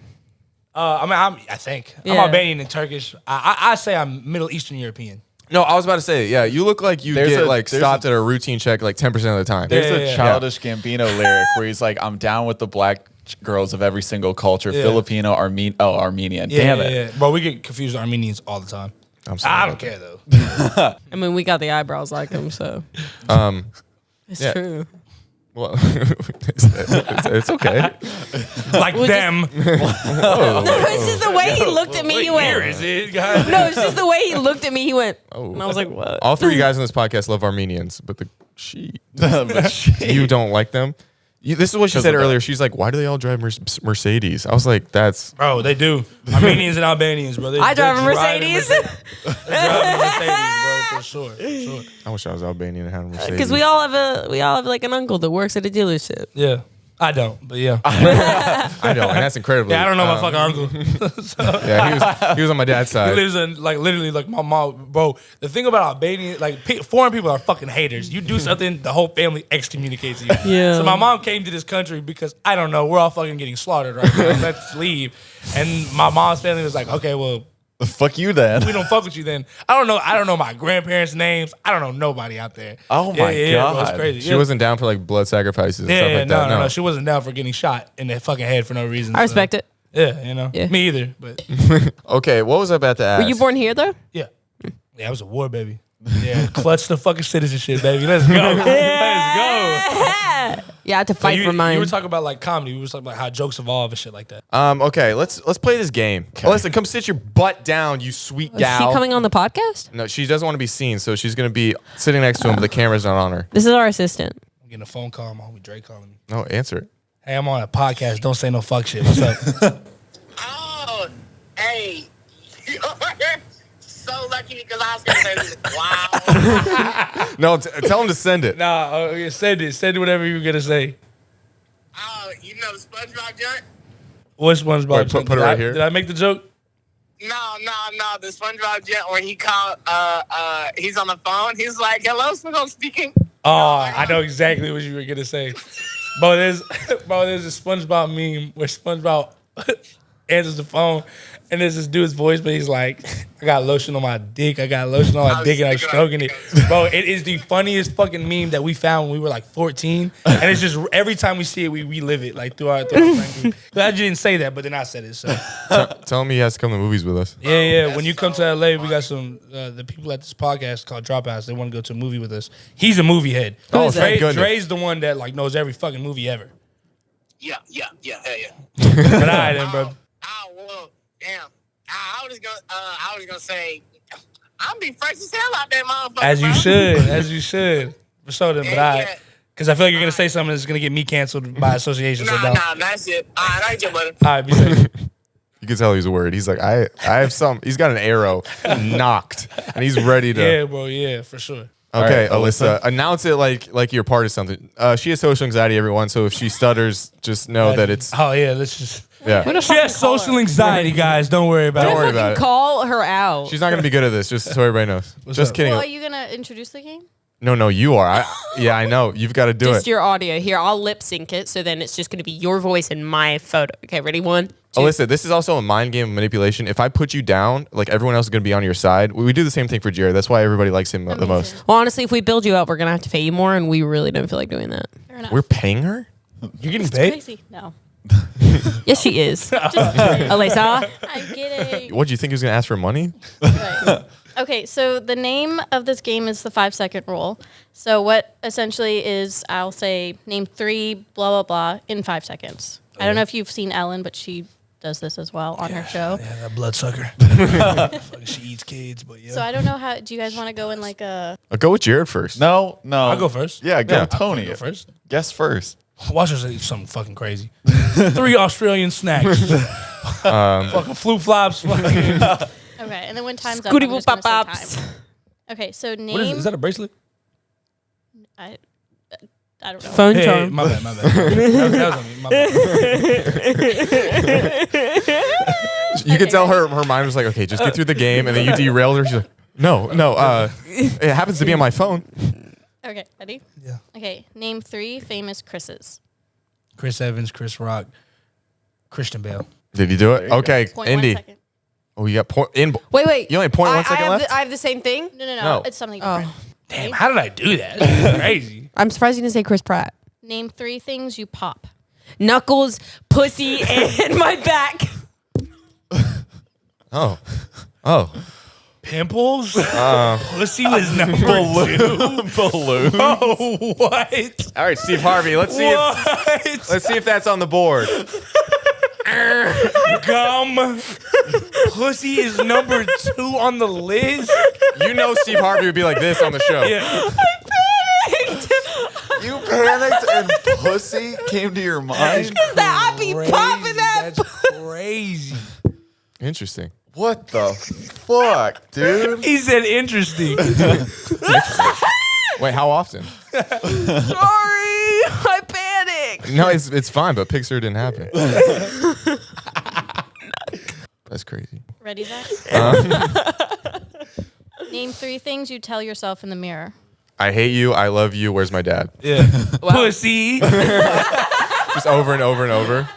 A: I think I'm
D: Yeah.
A: Albanian and Turkish. I say I'm Middle Eastern European.
B: no, I was about to say, yeah, you look like you
C: There's
B: get
C: a-
B: like
C: there's
B: stopped at a routine check like 10% of the time.
C: There's
A: Yeah,
C: a
A: yeah.
C: Childish Gambino lyric where he's like, "I'm down with the black girls of every single culture,
A: Yeah.
C: Filipino, Armenian."
A: Yeah,
C: Damn
A: yeah,
C: it.
A: yeah. Bro, we get confused with Armenians all the time.
B: I'm sorry
A: I
B: about
A: don't care though.
D: I mean, we got the eyebrows like them, so it's
B: yeah.
D: true.
B: Well, it's okay.
A: Like
D: We'll
A: them.
D: No, it's just the way he looked at me. He
A: Where
D: went.
A: is it, guys?
D: No, it's just the way he looked at me. He went. And I was like, what?
B: All three guys on this podcast love Armenians, but you don't like them. This is what she
C: Because
B: said
C: of that.
B: earlier. She's like, "Why do they all drive Mercedes?" I was like, "That's
A: Bro, they do. Armenians and Albanians, bro.
D: I drive a
A: they're driving
D: Mercedes.
A: They're driving a Mercedes, bro, for sure.
B: I wish I was Albanian and had a Mercedes."
D: Because we all have like an uncle that works at a dealership.
A: Yeah. I don't, but yeah.
B: I know, and that's incredible.
A: Yeah, I don't know my fucking uncle.
B: Yeah, he was on my dad's
A: He
B: side.
A: lives in like literally like my mom, bro. The thing about Albanian, like foreign people are fucking haters. You do something, the whole family excommunicates you.
D: Yeah.
A: So my mom came to this country because I don't know, we're all fucking getting slaughtered right now. Let's leave. And my mom's family was like, okay, well,
C: Fuck you then.
A: we don't fuck with you then. I don't know my grandparents' names. I don't know nobody out there.
C: Oh my
A: Bro, it's
C: God.
A: crazy.
B: She wasn't down for like blood sacrifices and
A: Yeah,
B: stuff like
A: no,
B: that.
A: no, She wasn't down for getting shot in the fucking head for no reason.
D: I respect it.
A: Yeah,
D: Yeah.
A: Me either. But
B: Okay, what was I about to ask?
D: Were you born here though?
A: yeah. Yeah, I was a war baby. Yeah, clutch the fucking citizenship, baby. Let's go. Let's go.
D: Yeah, I had to fight for mine.
A: You were talking about like comedy. We were talking about how jokes evolve and shit like that.
B: Okay, let's play this game. Listen, come sit your butt down, you sweet
D: Is
B: gal.
D: she coming on the podcast?
B: No, she doesn't want to be seen, so she's gonna be sitting next to him, but the camera's not on her.
D: This is our assistant.
A: I'm getting a phone call. My homie Drake calling me.
B: No, answer it.
A: Hey, I'm on a podcast. Don't say no fuck shit. What's up?
H: Oh, hey. So lucky because I was going to say, wow.
B: No, tell him to send it.
A: Nah, send it. Send whatever you were gonna say.
H: Oh, you know the SpongeBob joint?
A: What's SpongeBob?
B: Wait, put it right here.
A: Did I make the joke?
H: No. The SpongeBob joint where he called, he's on the phone. He's like, hello, SpongeBob speaking.
A: Oh, I know exactly what you were gonna say. There's a SpongeBob meme where SpongeBob answers the phone, and there's this dude's voice, but he's like, I got lotion on my dick. And I'm stroking it. Bro, it is the funniest fucking meme that we found when we were like 14. And it's just every time we see it, we relive it like through our friend group. Glad you didn't say that, but then I said it. So
B: Tell him he has to come to movies with us.
A: yeah. When you come to LA, we got some the people at this podcast called Dropouts. They want to go to a movie with us. He's a movie head.
B: Oh, is that? Thank goodness.
A: Dre's the one that like knows every fucking movie ever.
H: Yeah, hell yeah.
A: But all right then, bro.
H: Oh, well, damn. I was gonna say, I'm be fresh as hell out there, motherfucker.
A: As you should. For sure then, but I, because I feel like you're gonna say something that's gonna get me canceled by association. So don't.
H: Nah, that's it. All right, I ain't your buddy.
A: All right, be safe.
B: You can tell he's worried. He's like, I have some. He's got an arrow knocked, and he's ready to.
A: Yeah, bro. Yeah, for sure.
B: Okay,
C: All right,
B: Alyssa, announce it like you're part of something. She has social anxiety, everyone. So if she stutters, just know that it's
A: Oh yeah, let's just.
B: yeah.
A: She has social anxiety, guys. Don't worry about
B: Don't
A: it.
B: worry about it.
D: Call her out.
B: She's not gonna be good at this. Just so everybody knows. Just
A: up?
B: kidding.
I: Well, are you gonna introduce the game?
B: No, you are. Yeah, I know. You've got to do
D: Just
B: it.
D: your audio. Here, I'll lip sync it. So then it's just going to be your voice and my photo. Okay, ready? 1, 2.
B: Alyssa, this is also a mind game of manipulation. If I put you down, like everyone else is going to be on your side. We do the same thing for Jared. That's why everybody likes him the most.
D: Well, honestly, if we build you up, we're going to have to pay you more, and we really don't feel like doing that.
I: Fair enough.
B: We're paying her?
A: You're getting paid.
I: Crazy. No.
D: Yes, she is. Alyssa?
I: I'm kidding.
B: What, do you think he was going to ask for money?
I: Right. Okay, so the name of this game is the 5-second rule. So what essentially is, I'll say, name 3 blah, blah, blah in 5 seconds. I don't know if you've seen Ellen, but she does this as well on her show.
A: Yeah, that bloodsucker. She eats kids, but yeah.
I: So I don't know how, do you guys want to go in like a...
B: I'll go with Jared first.
C: No.
A: I'll go first.
C: Yeah, go
B: Yeah.
C: Tony.
A: Go first.
C: Guess first.
A: Watch her say something fucking crazy. 3 Australian snacks. Fucking flip flops. Fucking.
I: Okay, and then when time's up,
D: Scooty
I: I'm
D: boop
I: just gonna say
D: bop bops.
I: time. Okay, so name...
A: What is that a bracelet?
I: I don't know.
D: Phone
A: Hey,
D: charm.
A: my bad. That was on me. My bad.
B: You could tell her mind was like, okay, just get through the game. And then you derailed her. She's like, no. It happens to be on my phone.
I: Okay, ready?
A: Yeah.
I: Okay, name 3 famous Chris's.
A: Chris Evans, Chris Rock, Christian Bale.
B: Did you do it? Okay,
I: Point 1
B: Indy.
I: second.
B: Oh, you got point in.
D: Wait.
B: You only have 0.1 second left?
D: I have the same thing?
I: No.
B: No.
I: It's something different.
A: Damn, how did I do that? This is crazy.
D: I'm surprised you didn't say Chris Pratt.
I: Name 3 things you pop.
D: Knuckles, pussy, and my back.
B: Oh.
A: Pimples? Pussy was number 2.
C: Balloon.
A: Oh, what?
B: All right, Steve Harvey. Let's see if that's on the board.
A: Gum. Pussy is number 2 on the list.
B: You know Steve Harvey would be like this on the show.
A: Yeah.
C: You panicked and pussy came to your mind?
D: I be popping that.
A: That's crazy.
B: Interesting.
C: What the fuck, dude?
A: He said interesting.
B: Wait, how often?
D: Sorry. I panicked.
B: No, it's fine, but Pixar didn't happen. That's crazy.
I: Ready, Zach? Name 3 things you tell yourself in the mirror.
B: I hate you. I love you. Where's my dad?
A: Yeah. Pussy.
B: Just over and over and over.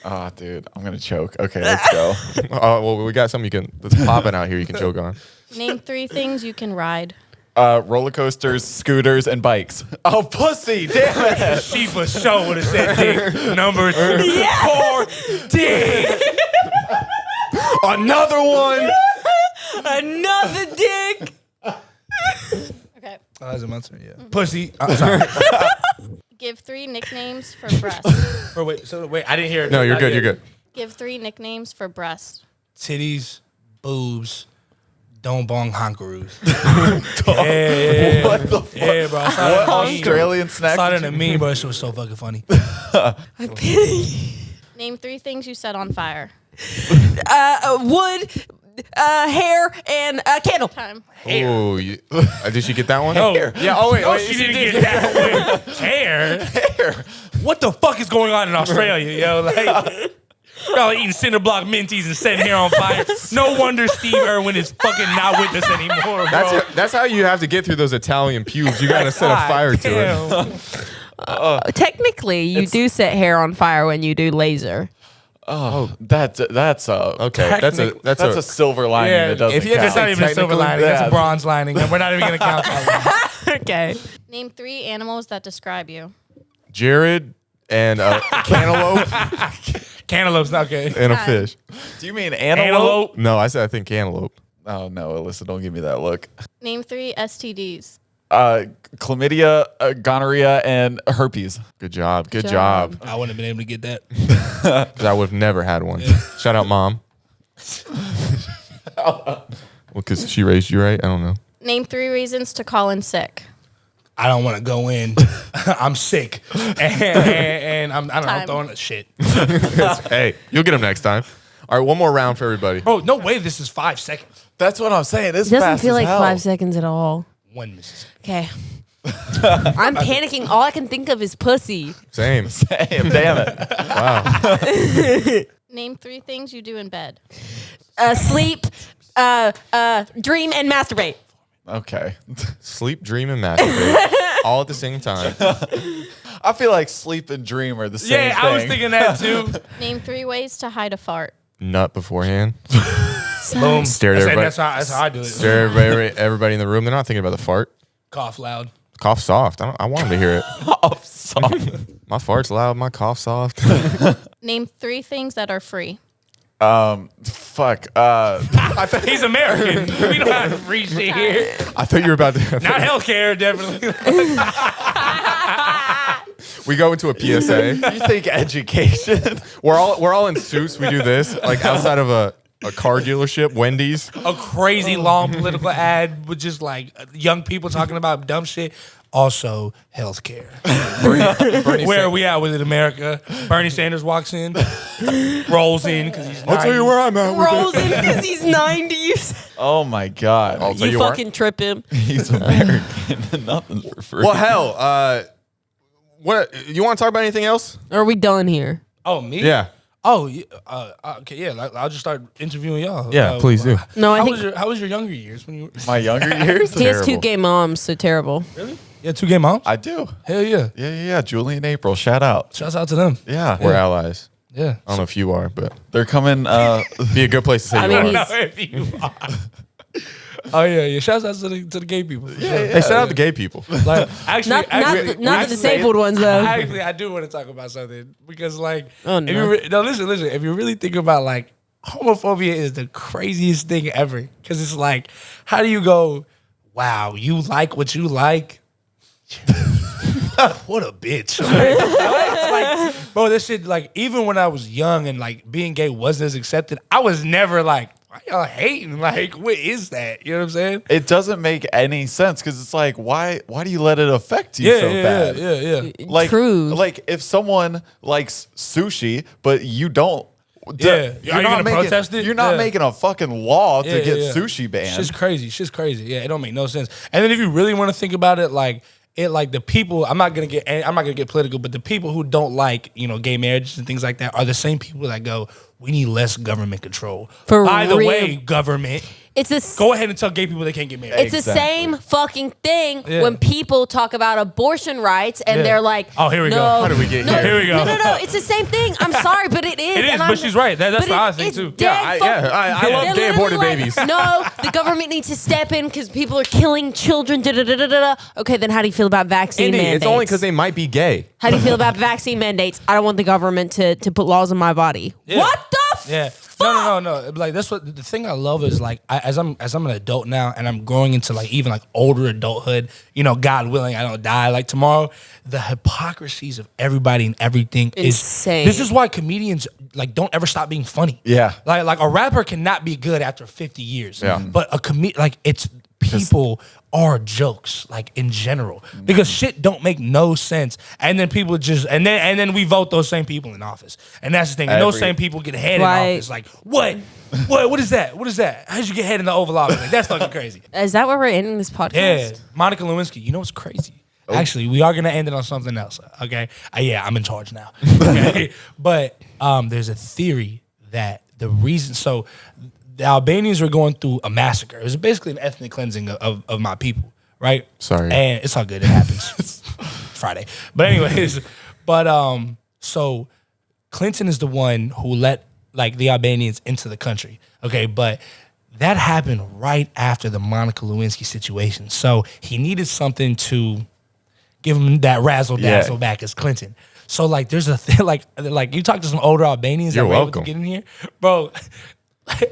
C: Oh, dude, I'm gonna choke. Okay, let's go.
B: Oh, well, we got something that's popping out here you can choke on.
I: Name 3 things you can ride.
C: Roller coasters, scooters, and bikes. Oh, pussy! Damn it!
A: She for sure would have said dick. Number 2. 4. Dick.
B: Another one.
D: Another dick.
I: Okay.
A: Oh, that's my turn, yeah. Pussy. Sorry.
I: Give 3 nicknames for breasts.
A: wait, I didn't hear it.
B: No, you're good. You're good.
I: Give 3 nicknames for breasts.
A: Titties, boobs, don't bong honkaroos.
C: What the fuck?
A: Yeah, bro. I saw
C: What
A: that meme.
C: Australian snack?
A: Saw that
C: did
A: in
C: you-
A: a meme, bro. That shit was so fucking funny.
I: Name 3 things you set on fire.
D: Wood, hair, and candle.
I: Time.
B: Oh, did she get that one?
A: No.
B: Yeah. Oh wait.
A: No,
B: wait,
A: she didn't get that one. Hair? What the fuck is going on in Australia, yo? Like, y'all eating cinder block minties and setting hair on fire. No wonder Steve Irwin is fucking not with us anymore, bro.
B: That's how you have to get through those Italian pubes. You gotta set a fire to it.
D: Technically, you do set hair on fire when you do laser.
C: Oh, that's okay. That's a silver lining
A: Yeah,
C: that doesn't
A: if you
C: count.
A: that's not even a silver lining, that's a bronze lining. And we're not even gonna count that one.
D: Okay.
I: Name 3 animals that describe you.
B: Jared and cantaloupe
A: Cantaloupe's not okay.
B: and a fish.
C: Do you mean antelope?
A: Antelope.
B: No, I said I think cantaloupe.
C: Oh no, Alyssa, don't give me that look.
I: Name 3 STDs.
C: Chlamydia, gonorrhea, and herpes.
B: Good job. Good
I: job.
B: job.
A: I wouldn't have been able to get that.
B: 'Cause I would have never had one. Shout out, mom. Well, because she raised you right. I don't know.
I: Name 3 reasons to call in sick.
A: I don't want to go in. I'm sick, and I'm
I: Time.
A: throwing shit.
B: Hey, you'll get them next time. All right, one more round for everybody.
A: Bro, no way this is 5 seconds.
C: That's what I'm saying. This
D: It doesn't
C: fast
D: feel
C: as
D: like
C: hell.
D: 5 seconds at all.
A: 1 Mississippi.
D: Okay. I'm panicking. All I can think of is pussy.
B: Same.
C: Damn, damn it.
I: Name 3 things you do in bed.
D: Sleep, dream, and masturbate.
C: Okay.
B: Sleep, dream, and masturbate all at the same time.
C: I feel like sleep and dream are the same thing.
A: Yeah, I was thinking that too.
I: Name 3 ways to hide a fart.
B: Nut beforehand.
A: Boom.
B: Stare at everybody.
A: That's how I do it.
B: Stare at everybody in the room. They're not thinking about the fart.
A: Cough loud.
B: Cough soft. I want them to hear it.
C: Cough soft.
B: My fart's loud. My cough soft.
I: Name 3 things that are free.
C: Fuck.
A: He's American. We don't have free shit here.
B: I thought you were about to.
A: Not healthcare, definitely.
B: We go into a PSA.
C: You think education?
B: We're all in suits. We do this like outside of a car dealership, Wendy's.
A: A crazy long political ad with just like young people talking about dumb shit. Also, healthcare. Where are we at with it, America? Bernie Sanders walks in, rolls in because he's 90.
B: I'll tell you where I'm at. with
D: Rolls
B: it.
D: in because he's 90.
C: Oh my God.
B: I'll tell
D: You
B: you where.
D: fucking trip him.
C: He's American. Nothing's for free.
B: Well, hell. What you want to talk about? Anything else?
D: Are we done here?
A: Oh, me?
B: Yeah.
A: Oh, okay, yeah. I'll just start interviewing y'all.
B: Yeah, please do.
D: No, I
A: How
D: think
A: was your younger years when you were?
C: My younger years?
D: he has 2
B: terrible.
D: gay moms, so terrible.
A: Really? Yeah, 2 gay moms.
C: I do.
A: Hell yeah!
C: Yeah. Julie and April, shout out.
A: Shouts out to them.
C: Yeah.
B: We're allies.
A: Yeah.
B: I don't know if you are, but
C: They're coming.
B: be a good place to say
D: I
B: you
D: mean,
B: are.
D: he's-
A: If you are. Oh yeah. Shouts out to the gay people. For sure.
B: Hey, shout out to gay people.
A: Like actually,
D: Not the disabled ones though.
A: Actually, I do want to talk about something because, like,
D: Oh, no.
A: listen. If you really think about, like, homophobia is the craziest thing ever. Because it's like, how do you go, wow, you like what you like? What a bitch. Like, bro, this shit, like, even when I was young and, like, being gay wasn't as accepted, I was never like, why y'all hating? Like, what is that? You know what I'm saying?
C: It doesn't make any sense because it's like, why do you let it affect you so bad?
A: Yeah.
C: Like,
D: True.
C: like if someone likes sushi, but you don't.
A: Yeah. Are you gonna protest it?
C: You're not
A: Yeah.
C: making a fucking law to
A: Yeah,
C: get
A: yeah.
C: sushi banned.
A: Shit's crazy. Yeah, it don't make no sense. And then if you really want to think about it, like the people, I'm not gonna get political, but the people who don't like, gay marriages and things like that are the same people that go, we need less government control. By the way, government,
D: It's a
A: go ahead and tell gay people they can't get married.
D: It's the same fucking thing
A: Yeah.
D: when people talk about abortion rights and
A: Yeah.
D: they're like,
A: Oh, here we go.
D: no,
A: How
B: did we get
D: no,
B: here?
A: Here we go.
D: No. It's the same thing. I'm sorry, but it is.
A: It is,
D: and
A: but
D: I'm-
A: she's right. That's
D: but
A: what I think,
D: it's
A: too.
D: dead
B: I
D: fuck-
B: love
D: They're
B: gay aborted
D: literally
B: babies.
D: No, the government needs to step in because people are killing children. Okay, then how do you feel about vaccine
B: Indy,
D: mandates?
B: it's only because they might be gay.
D: How do you feel about vaccine mandates? I don't want the government to put laws on my body.
A: Yeah.
D: What the
A: Yeah. No. Like, that's what the thing I love is, like, as I'm an adult now and I'm growing into, like, even like older adulthood, God willing, I don't die like tomorrow. The hypocrisies of everybody and everything
D: Insane.
A: This is why comedians, like, don't ever stop being funny.
C: Yeah.
A: Like a rapper cannot be good after 50 years.
B: Yeah.
A: But it's people are jokes, like, in general, because shit don't make no sense, and then people just and then we vote those same people in office, and that's the thing. And those same people get head
D: Right.
A: in office. Like, what is that? What is that? How'd you get head in the Oval Office? Like, that's fucking crazy.
D: Is that where we're ending this podcast?
A: Yeah, Monica Lewinsky. You know what's crazy? Actually, we are gonna end it on something else. Okay, yeah, I'm in charge now. Okay, but there's a theory that the reason the Albanians were going through a massacre. It was basically an ethnic cleansing of my people, right?
B: Sorry.
A: And it's all good. It happens. It's Friday. But anyways, so Clinton is the one who let, like, the Albanians into the country. Okay, but that happened right after the Monica Lewinsky situation. So he needed something to give him that razzle dazzle back as Clinton. So, like, there's a thing, like you talk to some older Albanians
B: You're
A: that were able
B: welcome.
A: to get in here, bro.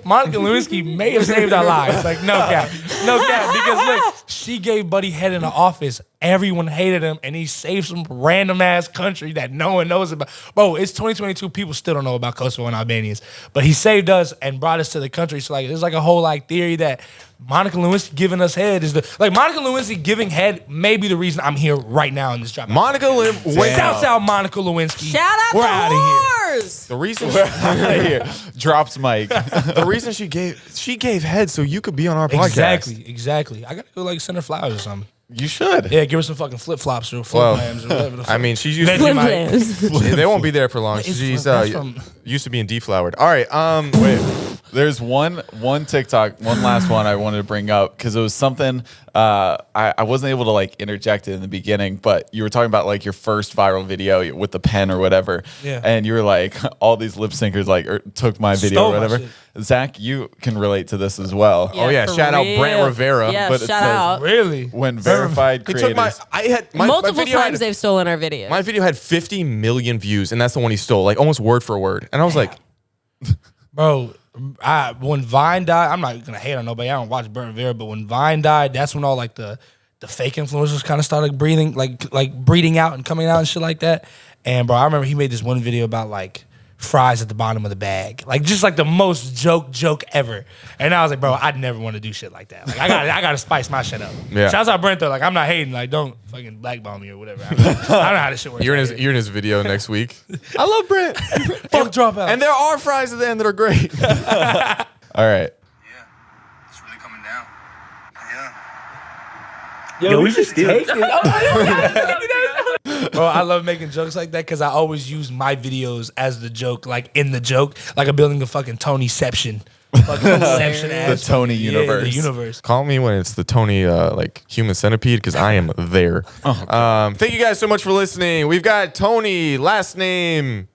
A: Monica Lewinsky may have saved our lives. Like, no cap. Because look, she gave Buddy head in the office. Everyone hated him, and he saved some random ass country that no one knows about. Bro, it's 2022. People still don't know about Kosovo and Albanians, but he saved us and brought us to the country. So, like, there's like a whole, like, theory that Monica Lewinsky giving us head is Monica Lewinsky giving head may be the reason I'm here right now in this job.
B: Shouts
A: Shouts out Monica Lewinsky.
D: Shout out
A: We're
D: the
A: outta here.
D: yours.
B: The reason
C: Here, drops mic.
B: the reason she gave head so you could be on our podcast.
A: Exactly. I gotta go like send her flowers or something.
C: You should.
A: Yeah, give her some fucking flip flops or flams or whatever the fuck.
B: I mean, she's used to
A: Vegemite.
B: they won't be there for long.
A: It's
B: She's
A: from-
B: used to being deflowered. All right.
C: Wait, there's one TikTok, one last one I wanted to bring up because it was something I wasn't able to like interject it in the beginning, but you were talking about like your first viral video with the pen or whatever, and you were like, all these lip syncers like took my video
A: Stole
C: or
A: my
C: whatever.
A: shit.
C: Zach, you can relate to this as well.
B: Oh yeah,
D: for
B: shout out
D: real.
B: Brant Rivera.
D: Yeah,
C: But it
D: shout
C: says-
D: out.
A: Really?
C: When verified
B: He
C: creators.
B: took my
D: Multiple
B: video
D: times
B: had,
D: they've stolen our video.
B: my video had 50 million views, and that's the one he stole, like almost word for word. And I was like,
A: Bro, when Vine died, I'm not gonna hate on nobody. I don't watch Brent Rivera, but when Vine died, that's when all like the fake influencers kind of started breathing, like breeding out and coming out and shit like that. And bro, I remember he made this one video about like fries at the bottom of the bag, like just like the most joke ever. And I was like, bro, I'd never want to do shit like that. Like I gotta spice my shit up.
B: Yeah.
A: Shouts out Brent though. Like I'm not hating. Like don't fucking blackball me or whatever. I don't know how this shit works.
B: you're
A: out here.
B: in his video next week. I love Brent.
A: Fuck Dropouts.
B: And there are fries at the end that are great.
C: All right.
J: Yeah, it's really coming down. Yeah.
A: Yo, we should take it. Bro, I love making jokes like that because I always use my videos as the joke, like in the joke, like I'm building a fucking Tonyception. Fucking Inception ass.
C: The Tony
A: Yeah,
C: universe.
A: the universe.
B: Call me when it's the Tony like human centipede because I am there. Thank you guys so much for listening. We've got Tony, last name.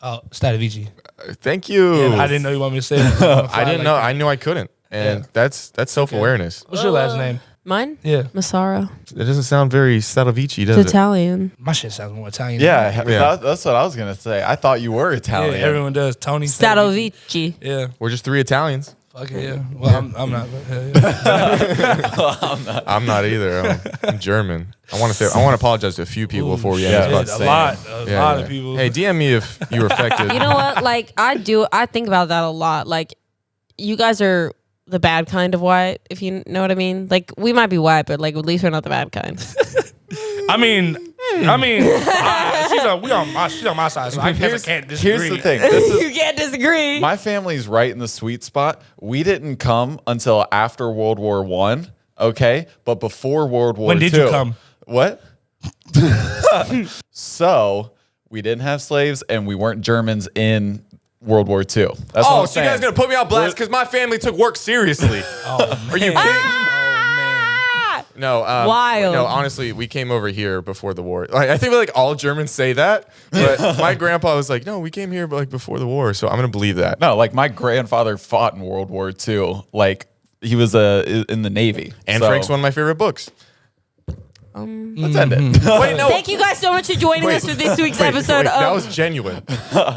A: Oh, Statovci.
B: Thank you.
A: Yeah, I didn't know you want me to say that.
B: I didn't know. I knew I couldn't, and that's self-awareness.
A: What's your last name?
D: Mine?
A: Yeah.
D: Massaro.
B: It doesn't sound very Statovci, does
D: It's
B: it?
D: Italian.
A: My shit sounds more Italian.
C: Yeah,
B: Yeah.
C: that's what I was gonna say. I thought you were
A: Yeah,
C: Italian.
A: everyone does. Tony
D: Statovci.
A: Yeah.
B: We're just three Italians.
A: Fuck it, yeah. Well, I'm not. Yeah.
B: I'm not either. I'm German. I want to apologize to a few people before we end
C: yeah,
B: this.
C: about
A: A
C: to
A: lot.
C: say.
A: A lot of people.
B: Hey, DM me if you were affected.
D: You know what? Like, I think about that a lot. Like, you guys are the bad kind of white, if you know what I mean. Like, we might be white, but like, at least we're not the bad kind.
A: I mean, she's on my side, so I guess I can't disagree.
C: Here's the thing. This is
D: You can't disagree.
C: my family's right in the sweet spot. We didn't come until after World War I, okay? But before World War II.
A: When did you come?
C: What? So we didn't have slaves and we weren't Germans in World War II. That's what I'm
B: so you
C: saying.
B: guys gonna put me on blast because my family took work seriously? Are you kidding? No,
D: Wild.
B: No, honestly, we came over here before the war. Like I think like all Germans say that, but my grandpa was like, "No, we came here like before the war," so I'm gonna believe that.
C: No, like my grandfather fought in World War II. Like he was in the Navy.
B: Anne
C: So-
B: Frank's one of my favorite books.
C: Let's end it.
B: Wait, no.
D: Thank you guys so much for joining us for this week's episode
B: that
D: of.
B: was genuine.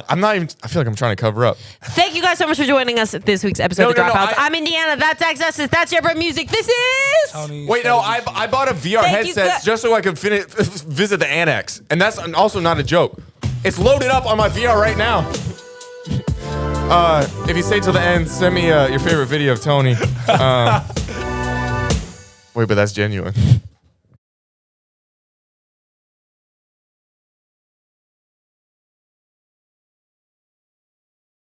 B: I'm not even. I feel like I'm trying to cover up.
D: Thank you guys so much for joining us at this week's episode of
B: No,
D: Dropouts. I'm Indiana. That's Accesses. That's your Brett Music. This is.
A: Tony,
B: Wait, no, I bought a VR
D: Thank you,
B: headset just so I could visit the annex, and that's also not a joke. It's loaded up on my VR right now. If you stay till the end, send me your favorite video of Tony. Wait, but that's genuine.